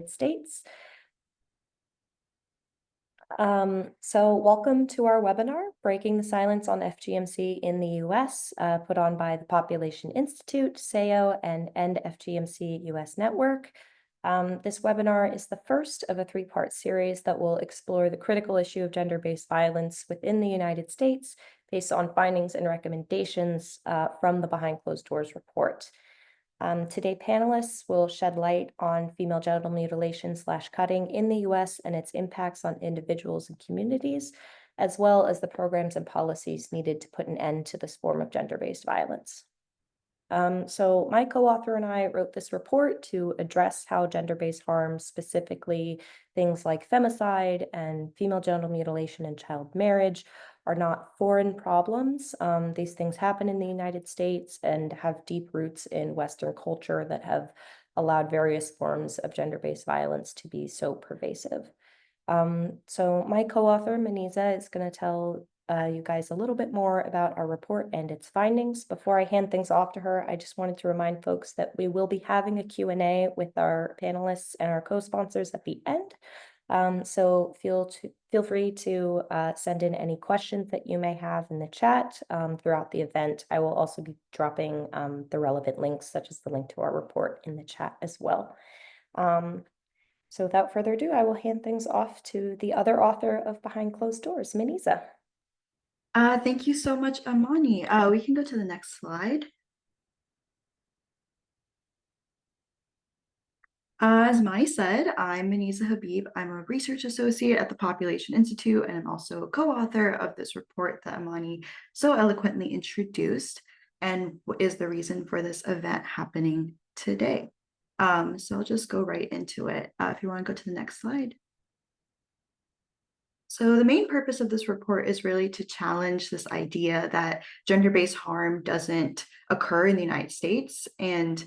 United States. So welcome to our webinar, Breaking the Silence on FGMC in the U.S., put on by the Population Institute, Sahiyo, and End FGMC U.S. Network. This webinar is the first of a three-part series that will explore the critical issue of gender-based violence within the United States based on findings and recommendations from the Behind Closed Doors report. Today, panelists will shed light on female genital mutilation / cutting in the U.S. and its impacts on individuals and communities, as well as the programs and policies needed to put an end to this form of gender-based violence. So my co-author and I wrote this report to address how gender-based harm, specifically things like femicide and female genital mutilation and child marriage, are not foreign problems. These things happen in the United States and have deep roots in Western culture that have allowed various forms of gender-based violence to be so pervasive. So my co-author, Maniza, is going to tell you guys a little bit more about our report and its findings. Before I hand things off to her, I just wanted to remind folks that we will be having a Q&A with our panelists and our co-sponsors at the end. So feel free to send in any questions that you may have in the chat throughout the event. I will also be dropping the relevant links, such as the link to our report, in the chat as well. So without further ado, I will hand things off to the other author of Behind Closed Doors, Maniza. Thank you so much, Amani. We can go to the next slide. As Mai said, I'm Maniza Habib. I'm a research associate at the Population Institute, and I'm also a co-author of this report that Amani so eloquently introduced, and is the reason for this event happening today. So I'll just go right into it. If you want to go to the next slide. So the main purpose of this report is really to challenge this idea that gender-based harm doesn't occur in the United States, and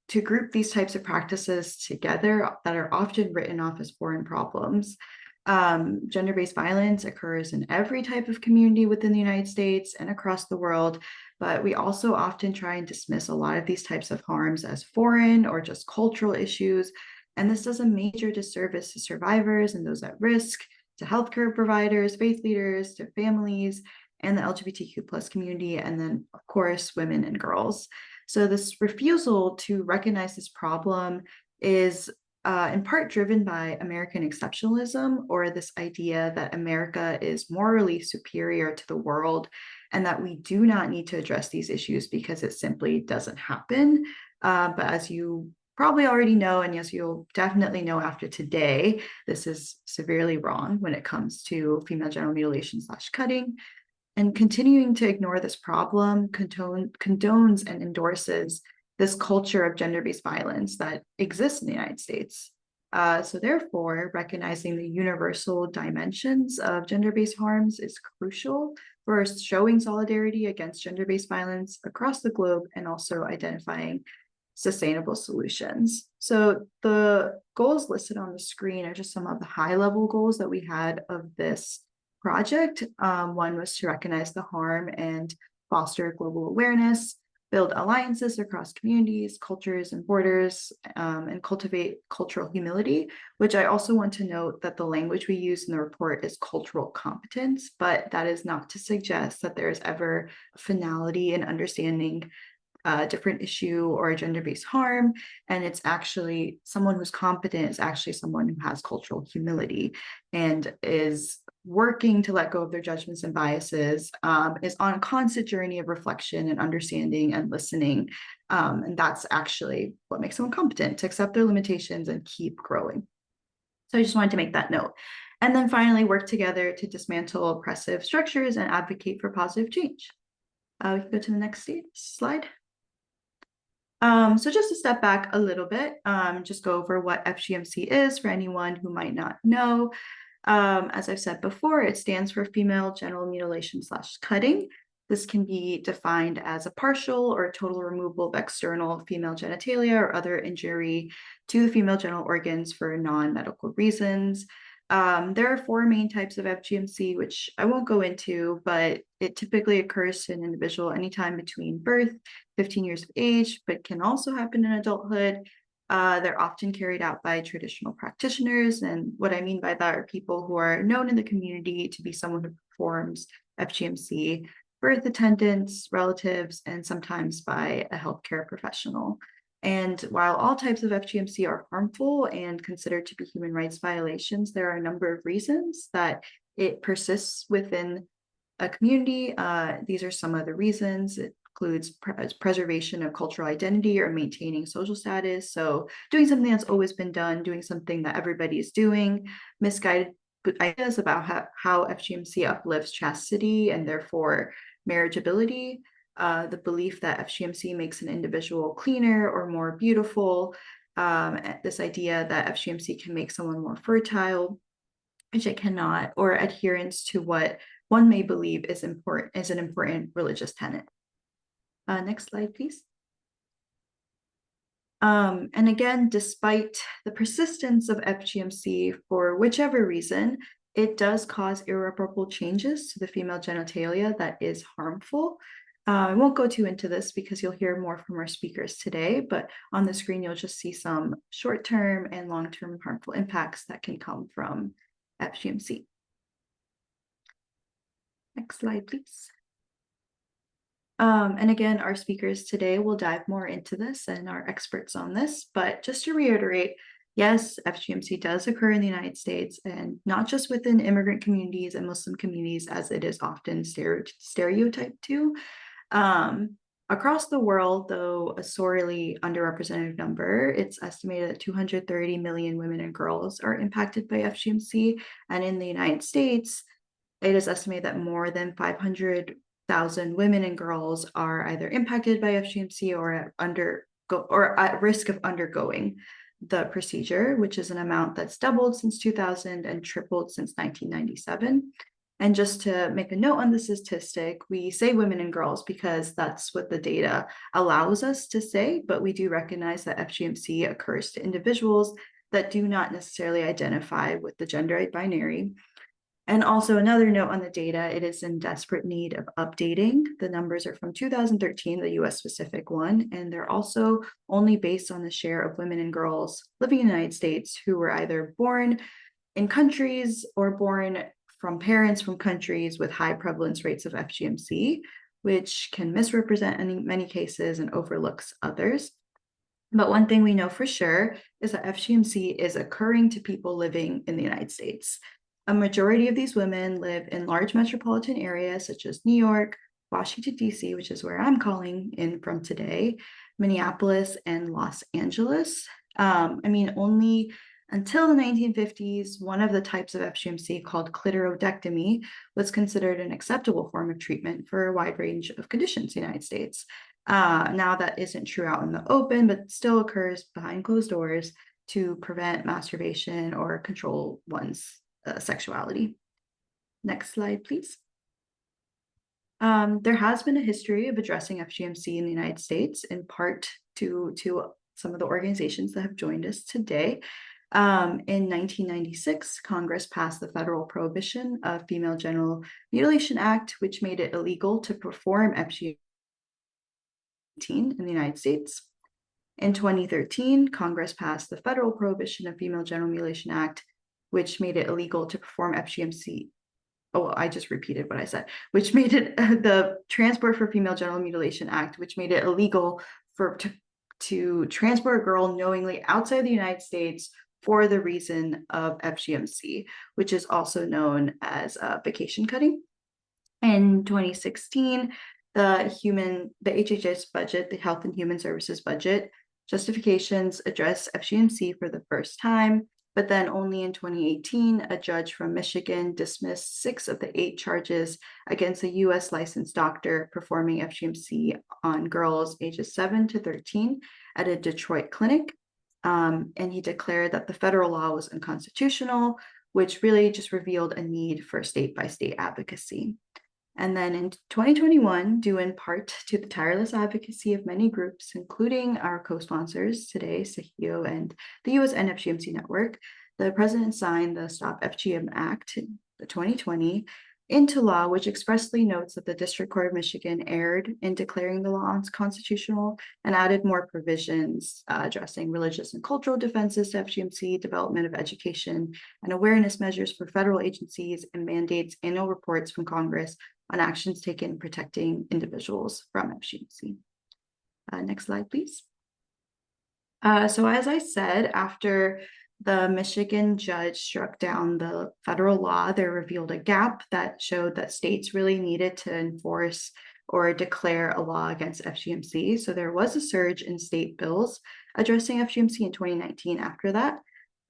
to group these types of practices together that are often written off as foreign problems. Gender-based violence occurs in every type of community within the United States and across the world, but we also often try and dismiss a lot of these types of harms as foreign or just cultural issues, and this does a major disservice to survivors and those at risk, to healthcare providers, faith leaders, to families, and the LGBTQ+ community, and then, of course, women and girls. So this refusal to recognize this problem is in part driven by American exceptionalism, or this idea that America is morally superior to the world and that we do not need to address these issues because it simply doesn't happen. But as you probably already know, and yes, you'll definitely know after today, this is severely wrong when it comes to female genital mutilation / cutting. And continuing to ignore this problem condones and endorses this culture of gender-based violence that exists in the United States. So therefore, recognizing the universal dimensions of gender-based harms is crucial for showing solidarity against gender-based violence across the globe, and also identifying sustainable solutions. So the goals listed on the screen are just some of the high-level goals that we had of this project. One was to recognize the harm and foster global awareness, build alliances across communities, cultures, and borders, and cultivate cultural humility, which I also want to note that the language we use in the report is cultural competence, but that is not to suggest that there is ever finality in understanding a different issue or a gender-based harm. And it's actually someone who's competent is actually someone who has cultural humility and is working to let go of their judgments and biases, is on a constant journey of reflection and understanding and listening. And that's actually what makes someone competent, to accept their limitations and keep growing. So I just wanted to make that note. And then finally, work together to dismantle oppressive structures and advocate for positive change. We can go to the next slide. So just to step back a little bit, just go over what FGMC is for anyone who might not know. As I've said before, it stands for female genital mutilation / cutting. This can be defined as a partial or total removal of external female genitalia or other injury to the female genital organs for non-medical reasons. There are 4 main types of FGMC, which I won't go into, but it typically occurs to an individual anytime between birth, 15 years of age, but can also happen in adulthood. They're often carried out by traditional practitioners. And what I mean by that are people who are known in the community to be someone who performs FGMC, birth attendants, relatives, and sometimes by a healthcare professional. And while all types of FGMC are harmful and considered to be human rights violations, there are a number of reasons that it persists within a community. These are some of the reasons. It includes preservation of cultural identity or maintaining social status. So doing something that's always been done, doing something that everybody is doing, misguided ideas about how FGMC uplifts chastity and therefore marriageability, the belief that FGMC makes an individual cleaner or more beautiful, this idea that FGMC can make someone more fertile, which it cannot, or adherence to what one may believe is an important religious tenet. Next slide, please. And again, despite the persistence of FGMC for whichever reason, it does cause irreparable changes to the female genitalia that is harmful. I won't go too into this because you'll hear more from our speakers today, but on the screen, you'll just see some short-term and long-term harmful impacts that can come from FGMC. Next slide, please. And again, our speakers today will dive more into this and are experts on this, but just to reiterate, yes, FGMC does occur in the United States and not just within immigrant communities and Muslim communities as it is often stereotyped to. Across the world, though a sorely underrepresented number, it's estimated that 230 million women and girls are impacted by FGMC. And in the United States, it is estimated that more than 500,000 women and girls are either impacted by FGMC or at risk of undergoing the procedure, which is an amount that's doubled since 2000 and tripled since 1997. And just to make a note on the statistic, we say women and girls because that's what the data allows us to say, but we do recognize that FGMC occurs to individuals that do not necessarily identify with the gender binary. And also another note on the data, it is in desperate need of updating. The numbers are from 2013, the US specific one, and they're also only based on the share of women and girls living in the United States who were either born in countries or born from parents from countries with high prevalence rates of FGMC, which can misrepresent in many cases and overlooks others. But one thing we know for sure is that FGMC is occurring to people living in the United States. A majority of these women live in large metropolitan areas such as New York, Washington, D.C., which is where I'm calling in from today, Minneapolis, and Los Angeles. Only until the 1950s, one of the types of FGMC called clitoridectomy was considered an acceptable form of treatment for a wide range of conditions in the United States. Now that isn't true out in the open, but still occurs behind closed doors to prevent masturbation or control one's sexuality. Next slide, please. There has been a history of addressing FGMC in the United States, in part to some of the organizations that have joined us today. In 1996, Congress passed the Federal Prohibition of Female Genital Mutilation Act, which made it illegal to perform FGM in the United States. In 2013, Congress passed the Federal Prohibition of Female Genital Mutilation Act, which made it illegal to perform FGMC. Oh, I just repeated what I said, which made it the Transport for Female Genital Mutilation Act, which made it illegal to transport a girl knowingly outside the United States for the reason of FGMC, which is also known as vacation cutting. In 2016, the HHS budget, the Health and Human Services budget, justifications address FGMC for the first time, but then only in 2018, a judge from Michigan dismissed 6 of the 8 charges against a US licensed doctor performing FGMC on girls ages 7 to 13 at a Detroit clinic. And he declared that the federal law was unconstitutional, which really just revealed a need for state-by-state advocacy. And then in 2021, due in part to the tireless advocacy of many groups, including our co-sponsors today, Sahiyo and the U.S. and FGMC Network, the president signed the Stop FGM Act, the 2020, into law, which expressly notes that the District Court of Michigan erred in declaring the law unconstitutional and added more provisions addressing religious and cultural defenses to FGMC, development of education and awareness measures for federal agencies, and mandates annual reports from Congress on actions taken protecting individuals from FGMC. Next slide, please. So as I said, after the Michigan judge struck down the federal law, there revealed a gap that showed that states really needed to enforce or declare a law against FGMC. So there was a surge in state bills addressing FGMC in 2019 after that.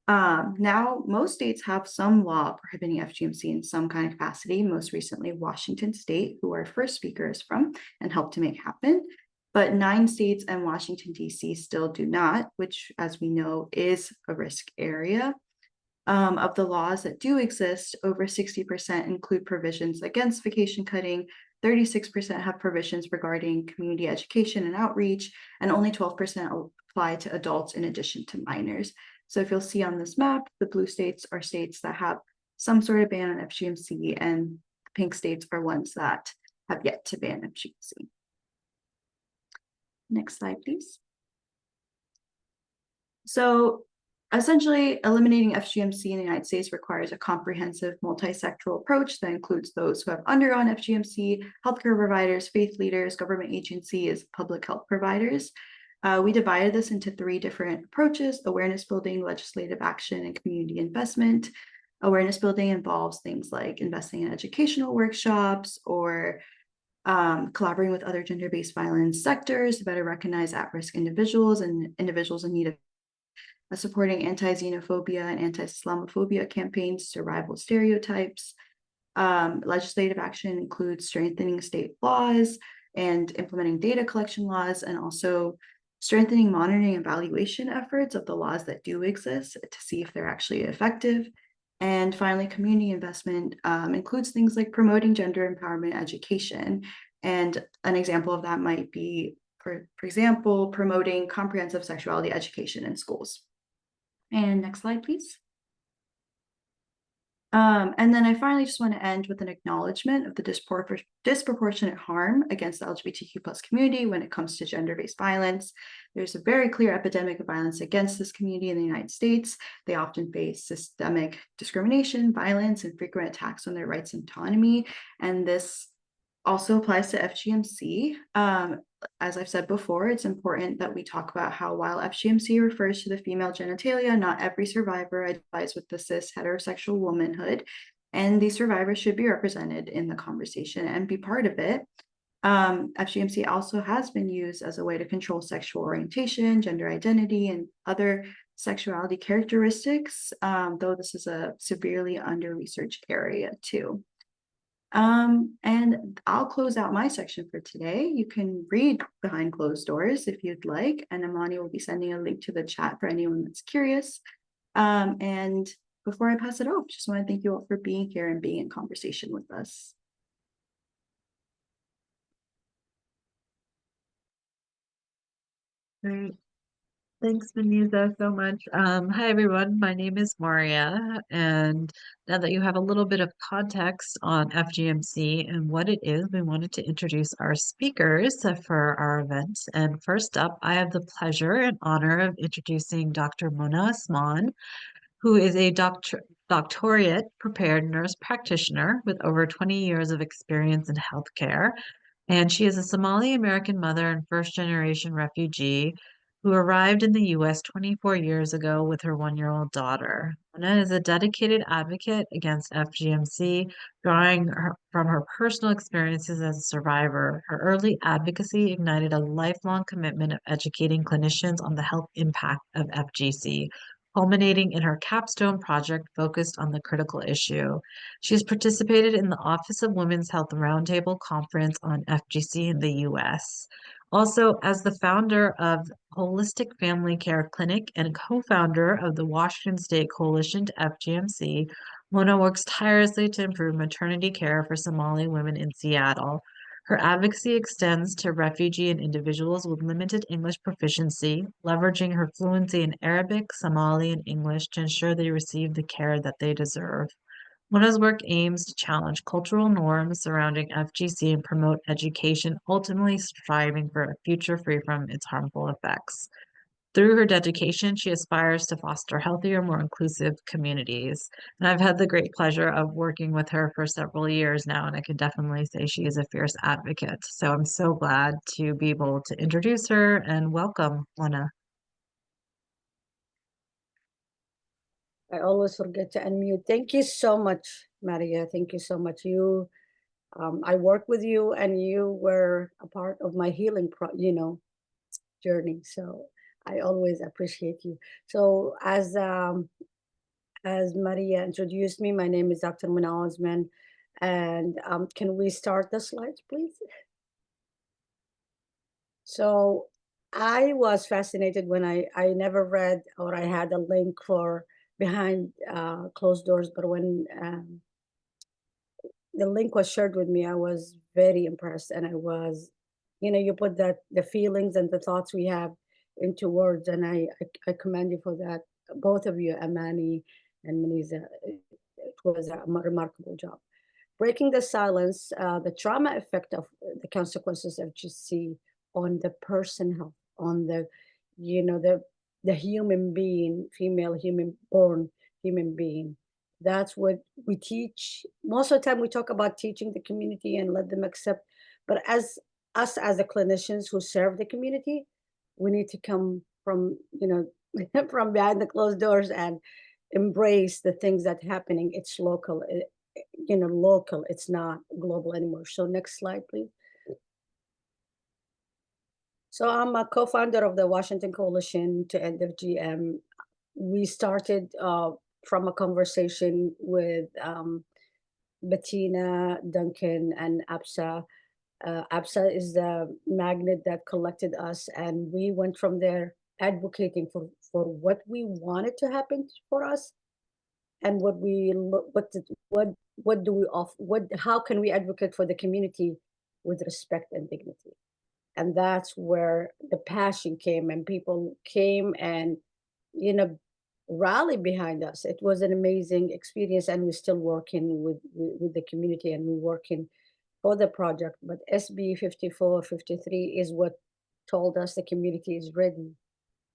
Now, most states have some law prohibiting FGMC in some kind of capacity, most recently Washington State, who our first speaker is from and helped to make happen. But 9 states and Washington, D.C. still do not, which, as we know, is a risk area. Of the laws that do exist, over 60% include provisions against vacation cutting, 36% have provisions regarding community education and outreach, and only 12% apply to adults in addition to minors. So if you'll see on this map, the blue states are states that have some sort of ban on FGMC, and pink states are ones that have yet to ban FGMC. Next slide, please. So essentially, eliminating FGMC in the United States requires a comprehensive multi-sectoral approach that includes those who have undergone FGMC, healthcare providers, faith leaders, government agencies, public health providers. We divided this into 3 different approaches: awareness building, legislative action, and community investment. Awareness building involves things like investing in educational workshops or collaborating with other gender-based violence sectors to better recognize at-risk individuals and individuals in need of supporting anti-xenophobia and anti-Islamophobia campaigns to rival stereotypes. Legislative action includes strengthening state laws and implementing data collection laws, and also strengthening monitoring and evaluation efforts of the laws that do exist to see if they're actually effective. And finally, community investment includes things like promoting gender empowerment education. And an example of that might be, for example, promoting comprehensive sexuality education in schools. And next slide, please. And then I finally just want to end with an acknowledgement of the disproportionate harm against the LGBTQ plus community when it comes to gender-based violence. There's a very clear epidemic of violence against this community in the United States. They often face systemic discrimination, violence, and frequent attacks on their rights and autonomy. And this also applies to FGMC. As I've said before, it's important that we talk about how while FGMC refers to the female genitalia, not every survivor identifies with the cis heterosexual womanhood, and these survivors should be represented in the conversation and be part of it. FGMC also has been used as a way to control sexual orientation, gender identity, and other sexuality characteristics, though this is a severely under-researched area too. And I'll close out my section for today. You can read behind closed doors if you'd like, and Amani will be sending a link to the chat for anyone that's curious. And before I pass it off, just want to thank you all for being here and being in conversation with us. Great. Thanks, Vanessa, so much. Hi, everyone. My name is Maria, and now that you have a little bit of context on FGMC and what it is, we wanted to introduce our speakers for our event. And first up, I have the pleasure and honor of introducing Dr. Mona Osman, who is a doctorate prepared nurse practitioner with over 20 years of experience in healthcare. And she is a Somali American mother and first generation refugee who arrived in the U.S. 24 years ago with her 1-year-old daughter. Mona is a dedicated advocate against FGMC, from her personal experiences as a survivor. Her early advocacy ignited a lifelong commitment of educating clinicians on the health impact of FGC, culminating in her capstone project focused on the critical issue. She has participated in the Office of Women's Health Roundtable Conference on FGC in the U.S. Also, as the founder of Holistic Family Care Clinic and co-founder of the Washington State Coalition to FGMC, Mona works tirelessly to improve maternity care for Somali women in Seattle. Her advocacy extends to refugee and individuals with limited English proficiency, leveraging her fluency in Arabic, Somali, and English to ensure they receive the care that they deserve. Mona's work aims to challenge cultural norms surrounding FGC and promote education, ultimately striving for a future free from its harmful effects. Through her dedication, she aspires to foster healthier, more inclusive communities. And I've had the great pleasure of working with her for several years now, and I can definitely say she is a fierce advocate. So I'm so glad to be able to introduce her and welcome Mona. I always forget to unmute. Thank you so much, Maria. Thank you so much. I worked with you, and you were a part of my healing, journey. So I always appreciate you. So as Maria introduced me, my name is Dr. Mona Osman, and can we start the slides, please? So I was fascinated when I never read, or I had a link for behind closed doors, but when the link was shared with me, I was very impressed, and I was, you put that the feelings and the thoughts we have into words, and I commend you for that, both of you, Amani and Maniza. It was a remarkable job. Breaking the silence, the trauma effect of the consequences of GC on the person health, on the, the human being, female human born human being. That's what we teach. Most of the time we talk about teaching the community and let them accept, but as us as the clinicians who serve the community, we need to come from, from behind the closed doors and embrace the things that happening. It's local, local. It's not global anymore. So next slide, please. So I'm a co-founder of the Washington Coalition to End FGM. We started from a conversation with Bettina, Duncan, and APSA. APSA is the magnet that collected us, and we went from there advocating for what we wanted to happen for us, and what do we offer, how can we advocate for the community with respect and dignity. And that's where the passion came, and people came and rally behind us. It was an amazing experience, and we're still working with the community, and we're working for the project. But SB 5453 is what told us the community is ready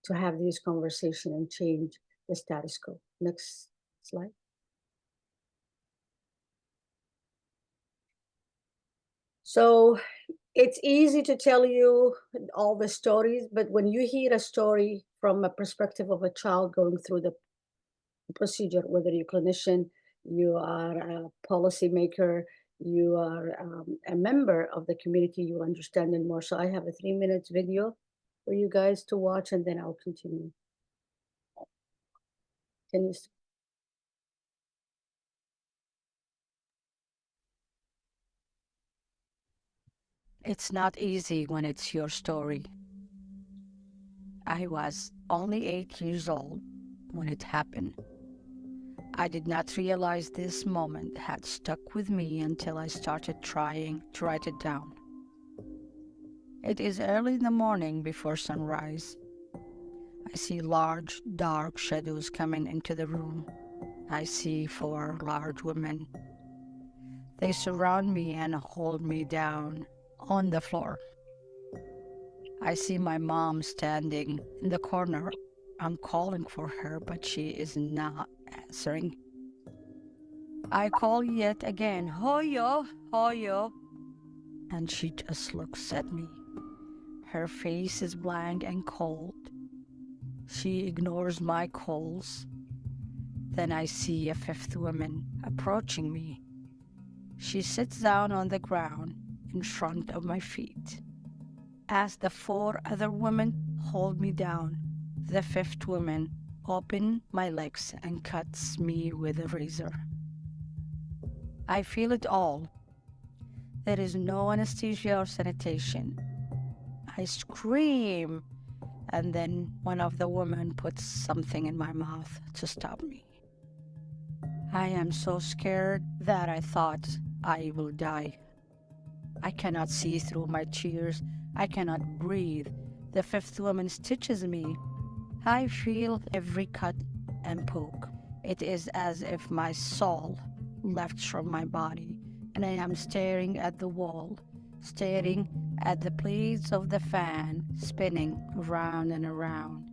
to have this conversation and change the status quo. Next slide. So it's easy to tell you all the stories, but when you hear a story from a perspective of a child going through the procedure, whether you're a clinician, you are a policymaker, you are a member of the community, you understand it more. So I have a 3-minute video for you guys to watch, and then I'll continue. Can you? It's not easy when it's your story. I was only 8 years old when it happened. I did not realize this moment had stuck with me until I started trying to write it down. It is early in the morning before sunrise. I see large, dark shadows coming into the room. I see 4 large women. They surround me and hold me down on the floor. I see my mom standing in the corner. I'm calling for her, but she is not answering. I call yet again, Hoyo, Hoyo, and she just looks at me. Her face is blank and cold. She ignores my calls. Then I see a 5th woman approaching me. She sits down on the ground in front of my feet. As the 4 other women hold me down, the 5th woman opens my legs and cuts me with a razor. I feel it all. There is no anesthesia or sanitation. I scream, and then one of the women puts something in my mouth to stop me. I am so scared that I thought I will die. I cannot see through my tears. I cannot breathe. The 5th woman stitches me. I feel every cut and poke. It is as if my soul left from my body, and I am staring at the wall, staring at the blades of the fan spinning around and around.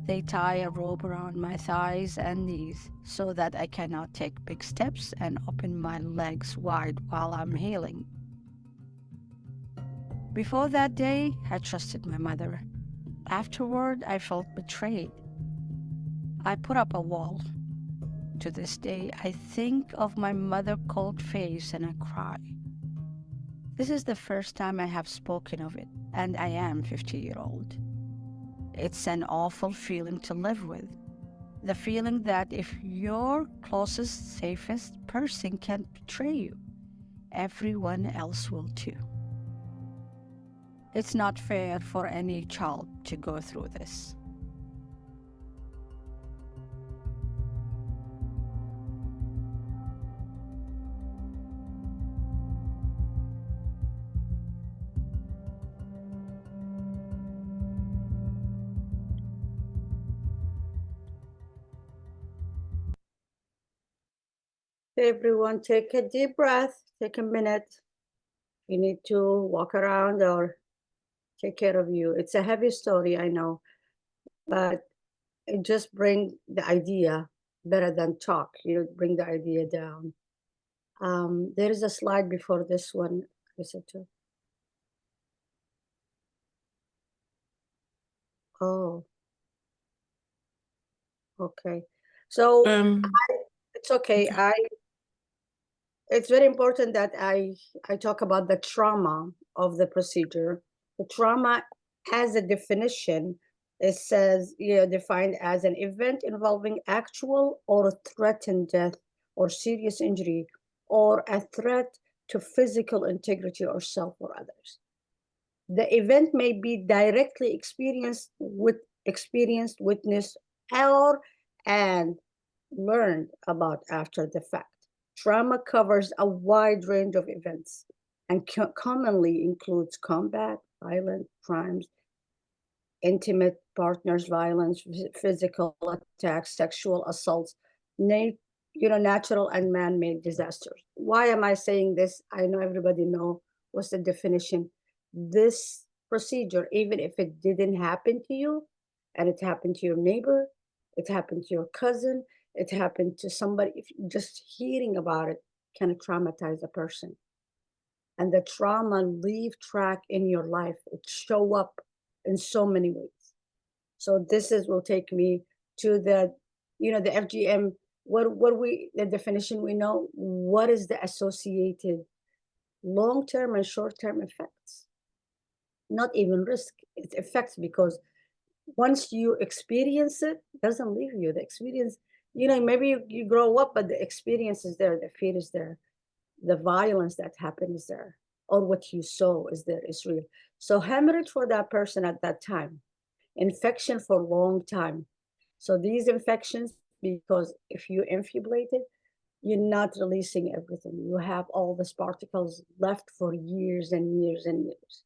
They tie a rope around my thighs and knees so that I cannot take big steps and open my legs wide while I'm healing. Before that day, I trusted my mother. Afterward, I felt betrayed. I put up a wall. To this day, I think of my mother's cold face and I cry. This is the first time I have spoken of it, and I am 50-year-old. It's an awful feeling to live with. The feeling that if your closest, safest person can betray you, everyone else will too. It's not fair for any child to go through this. Everyone, take a deep breath, take a minute. You need to walk around or take care of you. It's a heavy story, I know, but it just bring the idea better than talk. You bring the idea down. There is a slide before this one. Is it too? Oh, okay. So it's okay. It's very important that I talk about the trauma of the procedure. The trauma has a definition. It says, defined as an event involving actual or threatened death or serious injury or a threat to physical integrity or self or others. The event may be directly experienced, witnessed, or and learned about after the fact. Trauma covers a wide range of events and commonly includes combat, violent crimes, intimate partners violence, physical attacks, sexual assaults, natural and man-made disasters. Why am I saying this? I know everybody know what's the definition. This procedure, even if it didn't happen to you, and it happened to your neighbor, it happened to your cousin, it happened to somebody, if just hearing about it can traumatize a person. And the trauma leave track in your life. It show up in so many ways. So this will take me to the FGM, the definition we know, what is the associated long-term and short-term effects? Not even risk, it's effects, because once you experience it, it doesn't leave you. The experience, maybe you grow up, but the experience is there, the fear is there, the violence that happened is there, or what you saw is there, is real. So hemorrhage for that person at that time, infection for a long time. So these infections, because if you infubulate it, you're not releasing everything. You have all these particles left for years and years and years.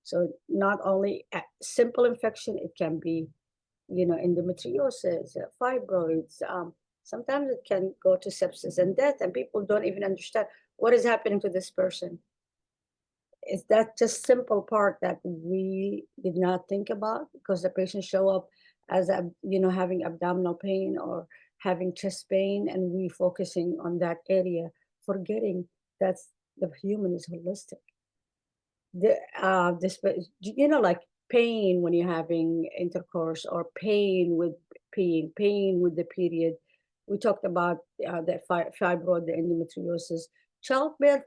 So not only a simple infection, it can be, endometriosis, fibroids. Sometimes it can go to sepsis and death, and people don't even understand what is happening to this person. Is that just simple part that we did not think about, because the patient show up as having abdominal pain or having chest pain, and we focusing on that area, forgetting that the human is holistic. Like pain when you're having intercourse, or pain with pain with the period. We talked about the fibroid, the endometriosis, childbirth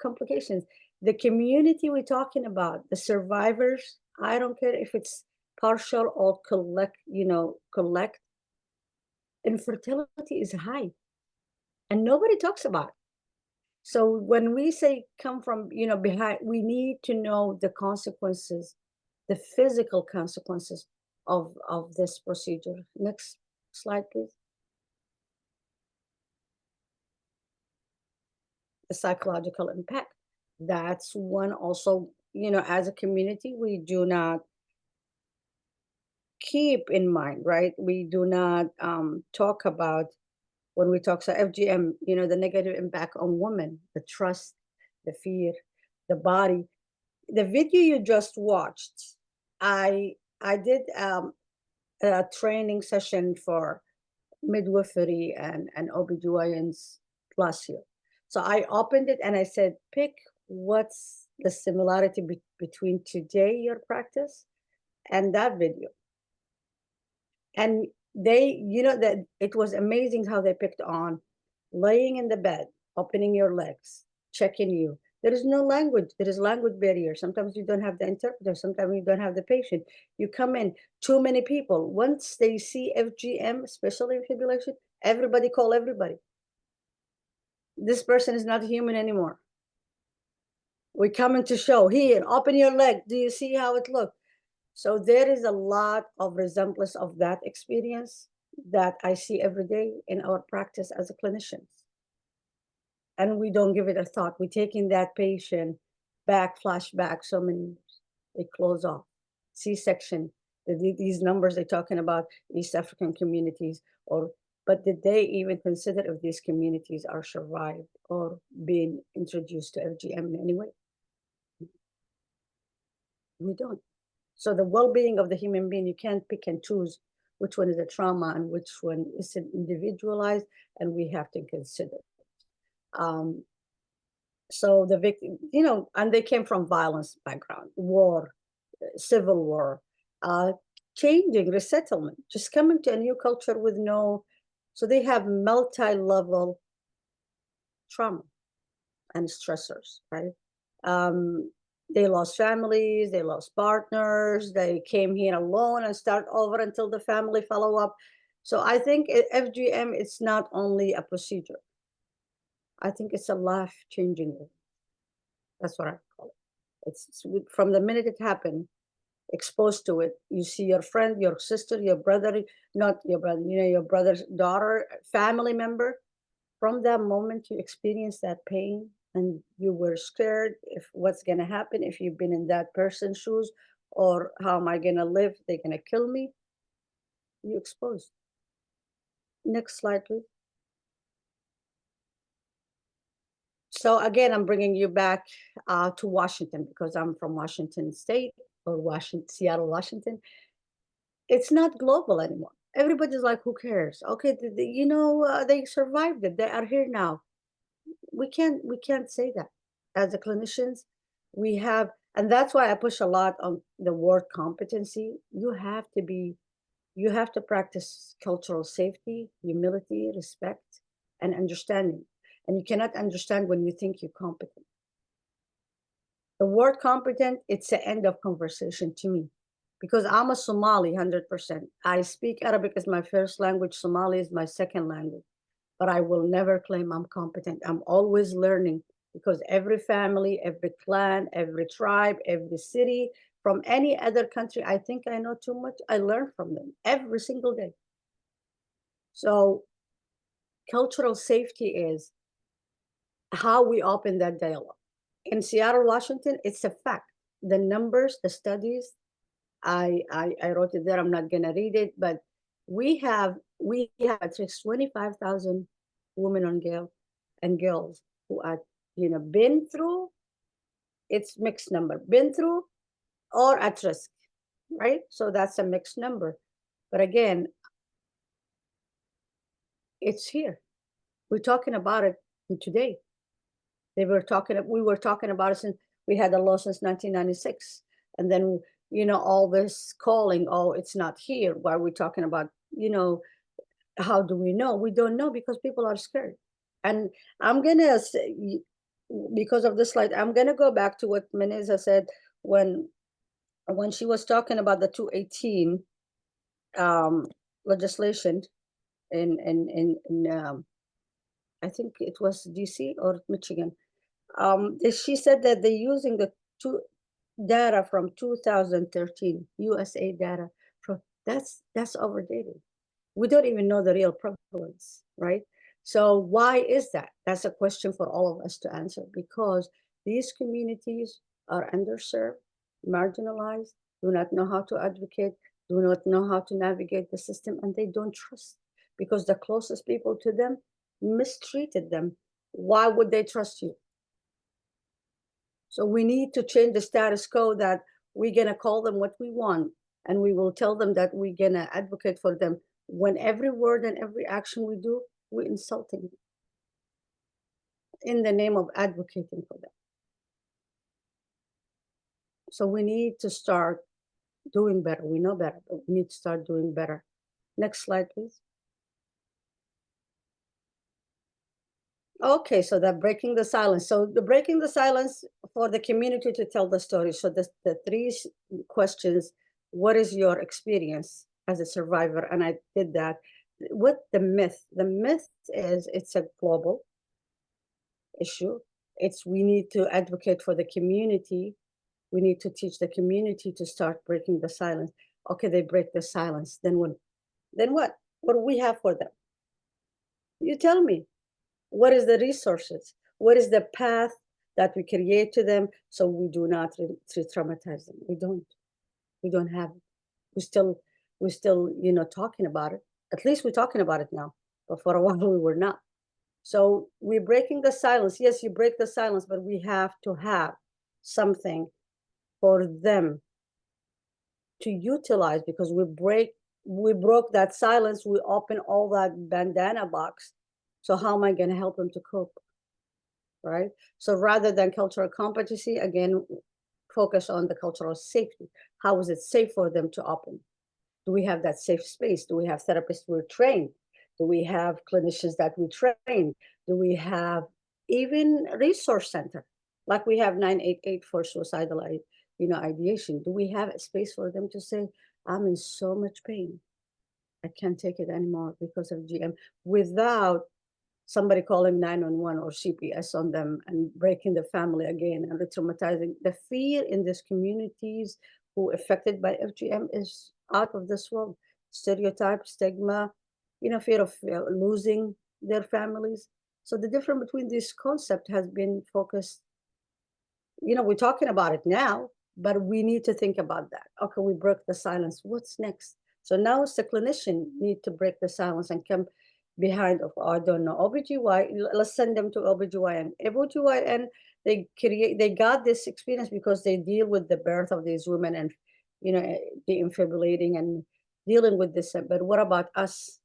complications. The community we're talking about, the survivors, I don't care if it's partial or collect, infertility is high and nobody talks about it. So when we say come from, behind, we need to know the consequences, the physical consequences of this procedure. Next slide, please. The psychological impact. That's one also, as a community, we do not keep in mind, right? We do not talk about when we talk, so FGM, you know, the negative impact on women, the trust, the fear, the body. The video you just watched, I did a training session for midwifery and OBGYNs last year. So I opened it and I said, pick what's the similarity between today, your practice, and that video. And they, you know, that it was amazing how they picked on laying in the bed, opening your legs, checking you. There is no language. There is language barrier. Sometimes you don't have the interpreter. Sometimes you don't have the patient. You come in, too many people. Once they see FGM, especially fibrillation, everybody call everybody. This person is not human anymore. We come in to show here, open your leg. Do you see how it looks? So there is a lot of resemblance of that experience that I see every day in our practice as a clinicians. And we don't give it a thought. We're taking that patient back, flashback, so many years. They close off. C-section, these numbers they're talking about East African communities, but did they even consider if these communities are survived or being introduced to FGM in any way? We don't. So the well-being of the human being, you can't pick and choose which one is a trauma and which one is individualized, and we have to consider. So the victim, you know, and they came from violence background, war, civil war, changing, resettlement, just coming to a new culture with no, so they have multi-level trauma and stressors, right? They lost families, they lost partners, they came here alone and start over until the family follow up. So I think FGM, it's not only a procedure. I think it's a life-changing. That's what I call it. It's from the minute it happened, exposed to it, you see your friend, your sister, your brother, not your brother, you know, your brother's daughter, family member. From that moment, you experience that pain and you were scared if what's going to happen if you've been in that person's shoes, or how am I going to live? They're going to kill me. You exposed. Next slide, please. So again, I'm bringing you back to Washington because I'm from Washington State, or Seattle, Washington. It's not global anymore. Everybody's like, who cares? Okay, you know, they survived it. They are here now. We can't say that. As a clinicians, we have, and that's why I push a lot on the word competency. You have to practice cultural safety, humility, respect, and understanding. And you cannot understand when you think you're competent. The word competent, it's the end of conversation to me, because I'm a Somali 100%. I speak Arabic as my first language. Somali is my second language, but I will never claim I'm competent. I'm always learning, because every family, every clan, every tribe, every city, from any other country, I think I know too much. I learn from them every single day. So cultural safety is how we open that dialogue. In Seattle, Washington, it's a fact. The numbers, the studies, I wrote it there. I'm not gonna read it, but we have at least 25,000 women and girls who are, you know, been through. It's mixed number, been through or at risk, right? So that's a mixed number. But again, it's here. We're talking about it today. We were talking about it since we had the law since 1996. And then, you know, all this calling, oh, it's not here. Why are we talking about, you know, how do we know? We don't know because people are scared. And I'm going to say, because of this slide, I'm going to go back to what Meneza said when she was talking about the 218 legislation in I think it was DC or Michigan. She said that they're using the data from 2013 USA data. That's overdated. We don't even know the real prevalence, right? So why is that? That's a question for all of us to answer, because these communities are underserved, marginalized, do not know how to advocate, do not know how to navigate the system, and they don't trust, because the closest people to them mistreated them. Why would they trust you? So we need to change the status quo that we're going to call them what we want, and we will tell them that we're going to advocate for them, when every word and every action we do, we're insulting them in the name of advocating for them. So we need to start doing better. We know better, but we need to start doing better. Next slide, please. Okay, so that breaking the silence. So the breaking the silence for the community to tell the story. So the three questions: what is your experience as a survivor? And I did that. What the myth? The myth is it's a global issue. It's we need to advocate for the community. We need to teach the community to start breaking the silence. Okay, they break the silence. Then what? Then what? What do we have for them? You tell me. What is the resources? What is the path that we create to them so we do not re-traumatize them? We don't have it. We're still, talking about it. At least we're talking about it now, but for a while we were not. So we're breaking the silence. Yes, you break the silence, but we have to have something for them to utilize, because we broke that silence. We open all that bandana box. So how am I going to help them to cope? Right? So rather than cultural competency, again, focus on the cultural safety. How is it safe for them to open? Do we have that safe space? Do we have therapists we're trained? Do we have clinicians that we train? Do we have even resource center, like we have 988 for suicidal ideation? Do we have a space for them to say, I'm in so much pain, I can't take it anymore because of GM, without somebody calling 911 or CPS on them and breaking the family again and re-traumatizing? The fear in these communities who affected by FGM is out of this world. Stereotype, stigma, fear of losing their families. So the difference between this concept has been focused, we're talking about it now, but we need to think about that. Okay, we broke the silence. What's next? So now it's the clinician need to break the silence and come behind of, I don't know, OBGYN. Let's send them to OBGYN. OBGYN, they got this experience because they deal with the birth of these women and, defibrillating and dealing with this. But what about us,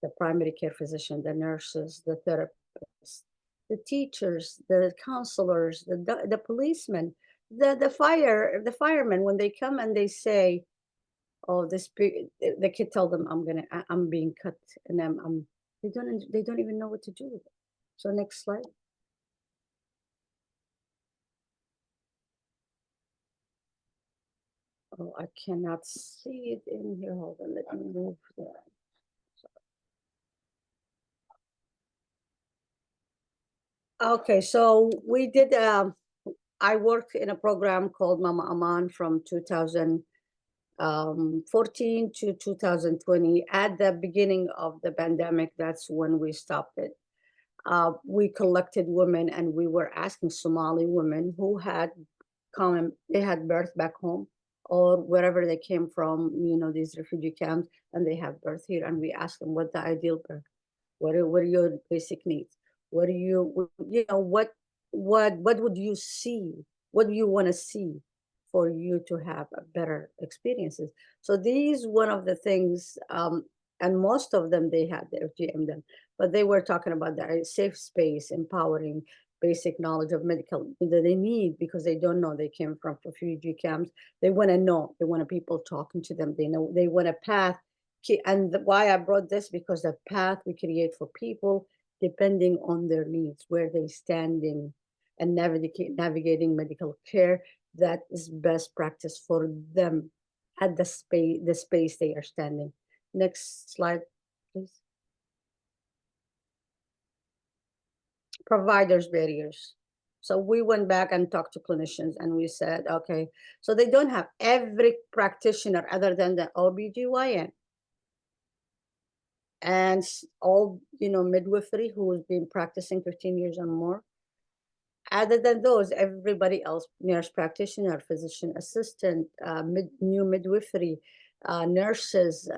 the primary care physician, the nurses, the therapists, the teachers, the counselors, the policemen, the firemen, when they come and they say, oh, the kid tell them, I'm being cut, and they don't even know what to do with it. So next slide. Oh, I cannot see it in here. Hold on, let me move there. Okay, so we did, I worked in a program called Mama Aman from 2014 to 2020. At the beginning of the pandemic, that's when we stopped it. We collected women and we were asking Somali women who had they had birth back home or wherever they came from, these refugee camps, and they have birth here. And we asked them what the ideal birth, what are your basic needs? What do you, what would you see? What do you want to see for you to have a better experiences? So these, one of the things, and most of them, they had their FGM done, but they were talking about the safe space, empowering, basic knowledge of medical that they need because they don't know. They came from refugee camps. They want to know. They want people talking to them. They know. They want a path. And why I brought this, because the path we create for people, depending on their needs, where they standing, and navigating medical care, that is best practice for them at the space they are standing. Next slide, please. Providers barriers. So we went back and talked to clinicians and we said, okay, so they don't have every practitioner other than the OBGYN and all, midwifery who has been practicing 15 years or more. Other than those, everybody else, nurse practitioner, physician assistant, new midwifery, nurses,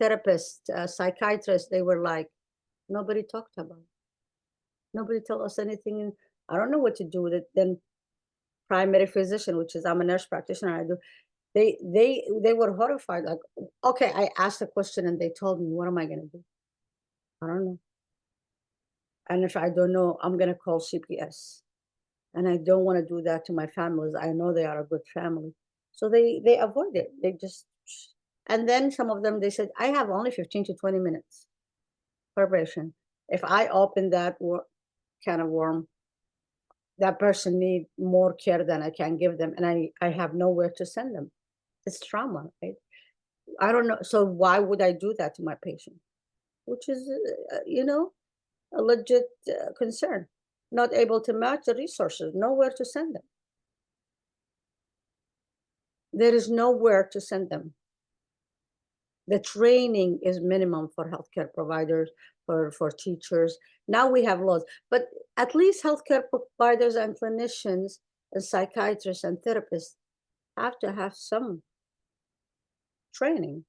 therapists, psychiatrists, they were like, nobody talked about it. Nobody told us anything. I don't know what to do with it. Then primary physician, which is, I'm a nurse practitioner, I do, they were horrified. Like, okay, I asked a question and they told me, what am I gonna do? I don't know. And if I don't know, I'm gonna call CPS. And I don't want to do that to my families. I know they are a good family. So they avoid it. They just, and then some of them, they said, I have only 15 to 20 minutes per patient. If I open that can of worm, that person need more care than I can give them. And I have nowhere to send them. It's trauma, right? I don't know. So why would I do that to my patient? Which is, a legit concern. Not able to match the resources, nowhere to send them. There is nowhere to send them. The training is minimum for healthcare providers, for teachers. Now we have laws, but at least healthcare providers and clinicians and psychiatrists and therapists have to have some training,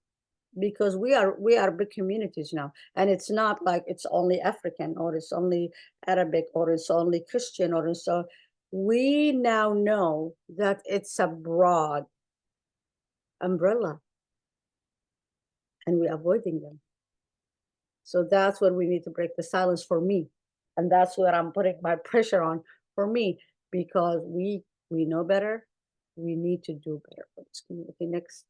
because we are big communities now, and it's not like it's only African or it's only Arabic or it's only Christian or so. We now know that it's a broad umbrella, and we're avoiding them. So that's where we need to break the silence for me, and that's where I'm putting my pressure on for me, because we know better. We need to do better for this community. Next,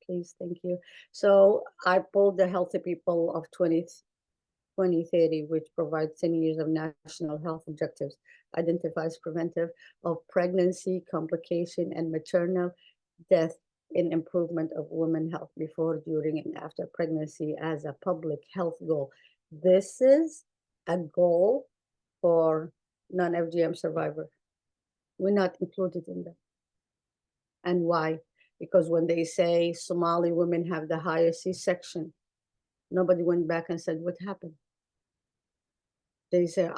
please. Thank you. So I pulled the Healthy People of 2030, which provides 10 years of national health objectives, identifies preventive of pregnancy, complication, and maternal death in improvement of women's health before, during, and after pregnancy as a public health goal. This is a goal for non-FGM survivors. We're not included in that. And why? Because when they say Somali women have the highest C-section, nobody went back and said, what happened? They say,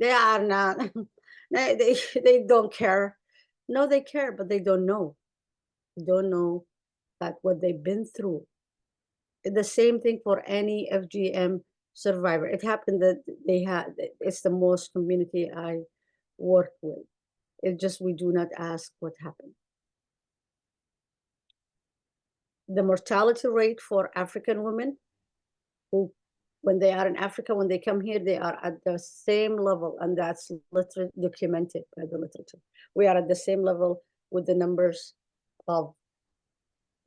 they are not, they don't care. No, they care, but they don't know. They don't know that what they've been through. The same thing for any FGM survivor. It happened that it's the most community I work with. It's just, we do not ask what happened. The mortality rate for African women who, when they are in Africa, when they come here, they are at the same level, and that's documented by the literature. We are at the same level with the numbers of,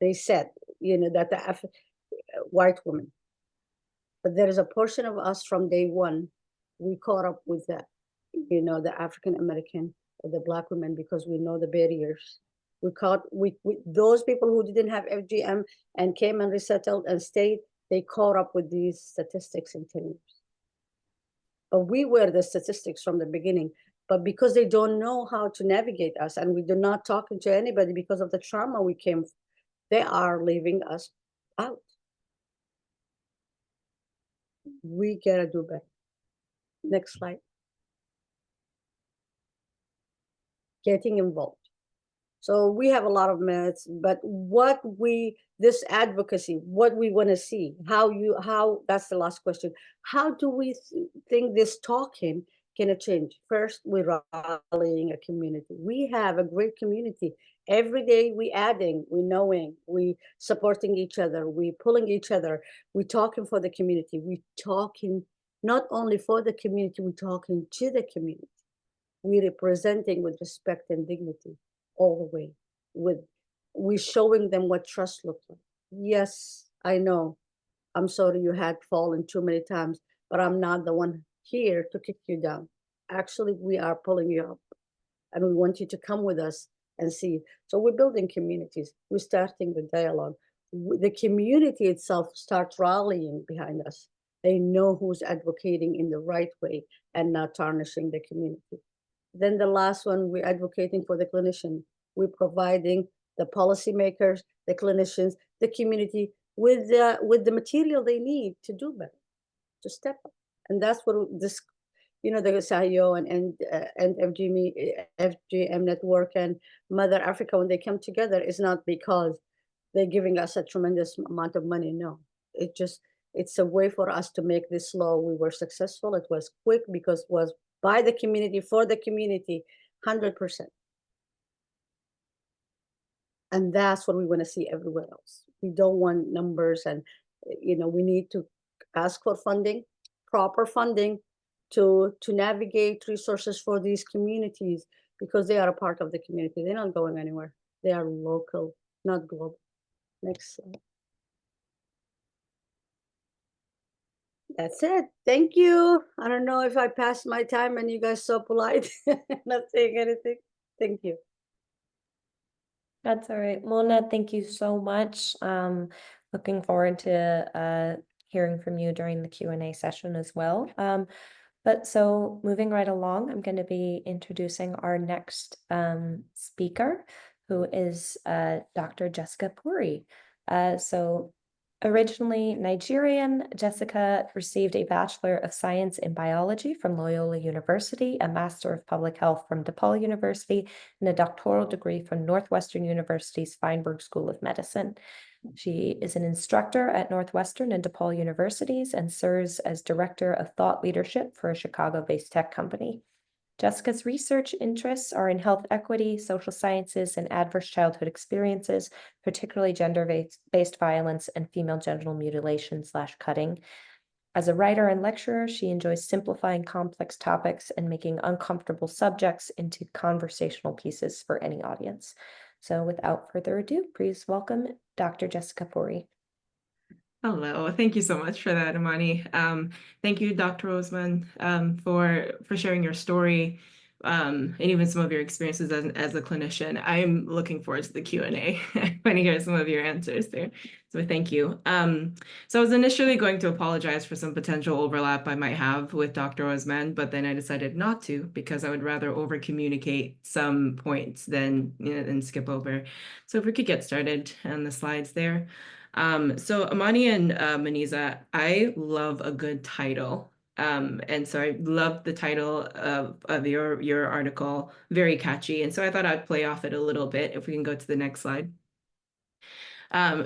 they said, that the white women. But there is a portion of us from day one, we caught up with that, the African American or the Black women, because we know the barriers. Those people who didn't have FGM and came and resettled and stayed, they caught up with these statistics in 10 years. But we were the statistics from the beginning. But because they don't know how to navigate us, and we do not talk to anybody because of the trauma we came, they are leaving us out. We gotta do better. Next slide. Getting involved. So we have a lot of merits, but this advocacy, what we want to see, that's the last question. How do we think this talking can change? First, we're rallying a community. We have a great community. Every day we adding, we knowing, we supporting each other, we pulling each other, we talking for the community, we talking not only for the community, we talking to the community. We representing with respect and dignity all the way. We showing them what trust looks like. Yes, I know. I'm sorry you had fallen too many times, but I'm not the one here to kick you down. Actually, we are pulling you up, and we want you to come with us and see. So we're building communities. We're starting the dialogue. The community itself starts rallying behind us. They know who's advocating in the right way and not tarnishing the community. Then the last one, we're advocating for the clinician. We're providing the policymakers, the clinicians, the community with the material they need to do better, to step up. And that's what this the Sahiyo and FGM network and Mother Africa, when they come together, it's not because they're giving us a tremendous amount of money. No, it's a way for us to make this law. We were successful. It was quick because it was by the community, for the community, 100%. And that's what we want to see everywhere else. We don't want numbers, and we need to ask for funding, proper funding, to navigate resources for these communities, because they are a part of the community. They're not going anywhere. They are local, not global. Next slide. That's it. Thank you. I don't know if I passed my time and you guys so polite, not saying anything. Thank you. That's all right. Mona, thank you so much. Looking forward to hearing from you during the Q&A session as well. But so moving right along, I'm going to be introducing our next speaker, who is Dr. Jessica Puri. So originally Nigerian, Jessica received a Bachelor of Science in Biology from Loyola University, a Master of Public Health from DePaul University, and a doctoral degree from Northwestern University's Feinberg School of Medicine. She is an instructor at Northwestern and DePaul Universities and serves as Director of Thought Leadership for a Chicago-based tech company. Jessica's research interests are in health equity, social sciences, and adverse childhood experiences, particularly gender-based violence and female genital mutilation/cutting. As a writer and lecturer, she enjoys simplifying complex topics and making uncomfortable subjects into conversational pieces for any audience. So without further ado, please welcome Dr. Jessica Puri. Hello, thank you so much for that, Imani. Thank you, Dr. Osman, for sharing your story and even some of your experiences as a clinician. I'm looking forward to the Q&A. I want to hear some of your answers there. So thank you. So I was initially going to apologize for some potential overlap I might have with Dr. Osman, but then I decided not to, because I would rather over communicate some points than and skip over. So if we could get started on the slides there. So Amani and Maniza, I love a good title. And so I loved the title of your article, very catchy. And so I thought I'd play off it a little bit. If we can go to the next slide.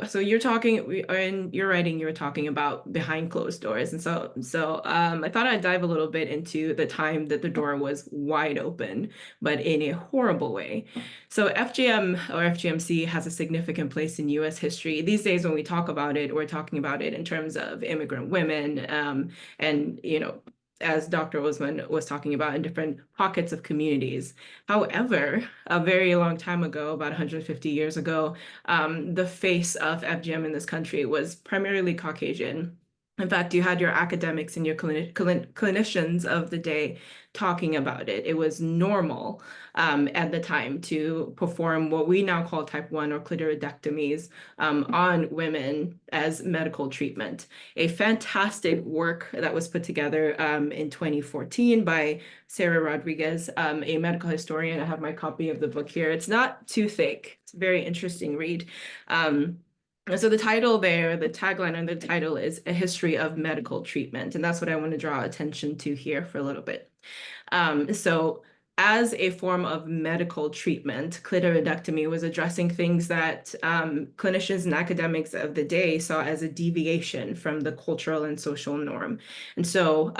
So you're talking, in your writing, you were talking about behind closed doors. And so I thought I'd dive a little bit into the time that the door was wide open, but in a horrible way. So FGM or FGMC has a significant place in US history. These days, when we talk about it, we're talking about it in terms of immigrant women and, as Dr. Osman was talking about, in different pockets of communities. However, a very long time ago, about 150 years ago, the face of FGM in this country was primarily Caucasian. In fact, you had your academics and your clinicians of the day talking about it. It was normal at the time to perform what we now call type 1 or clitoridectomies on women as medical treatment. A fantastic work that was put together in 2014 by Sarah Rodriguez, a medical historian. I have my copy of the book here. It's not too thick. It's a very interesting read. So the title there, the tagline under the title is A History of Medical Treatment. And that's what I want to draw attention to here for a little bit. So as a form of medical treatment, clitoridectomy was addressing things that clinicians and academics of the day saw as a deviation from the cultural and social norm. And so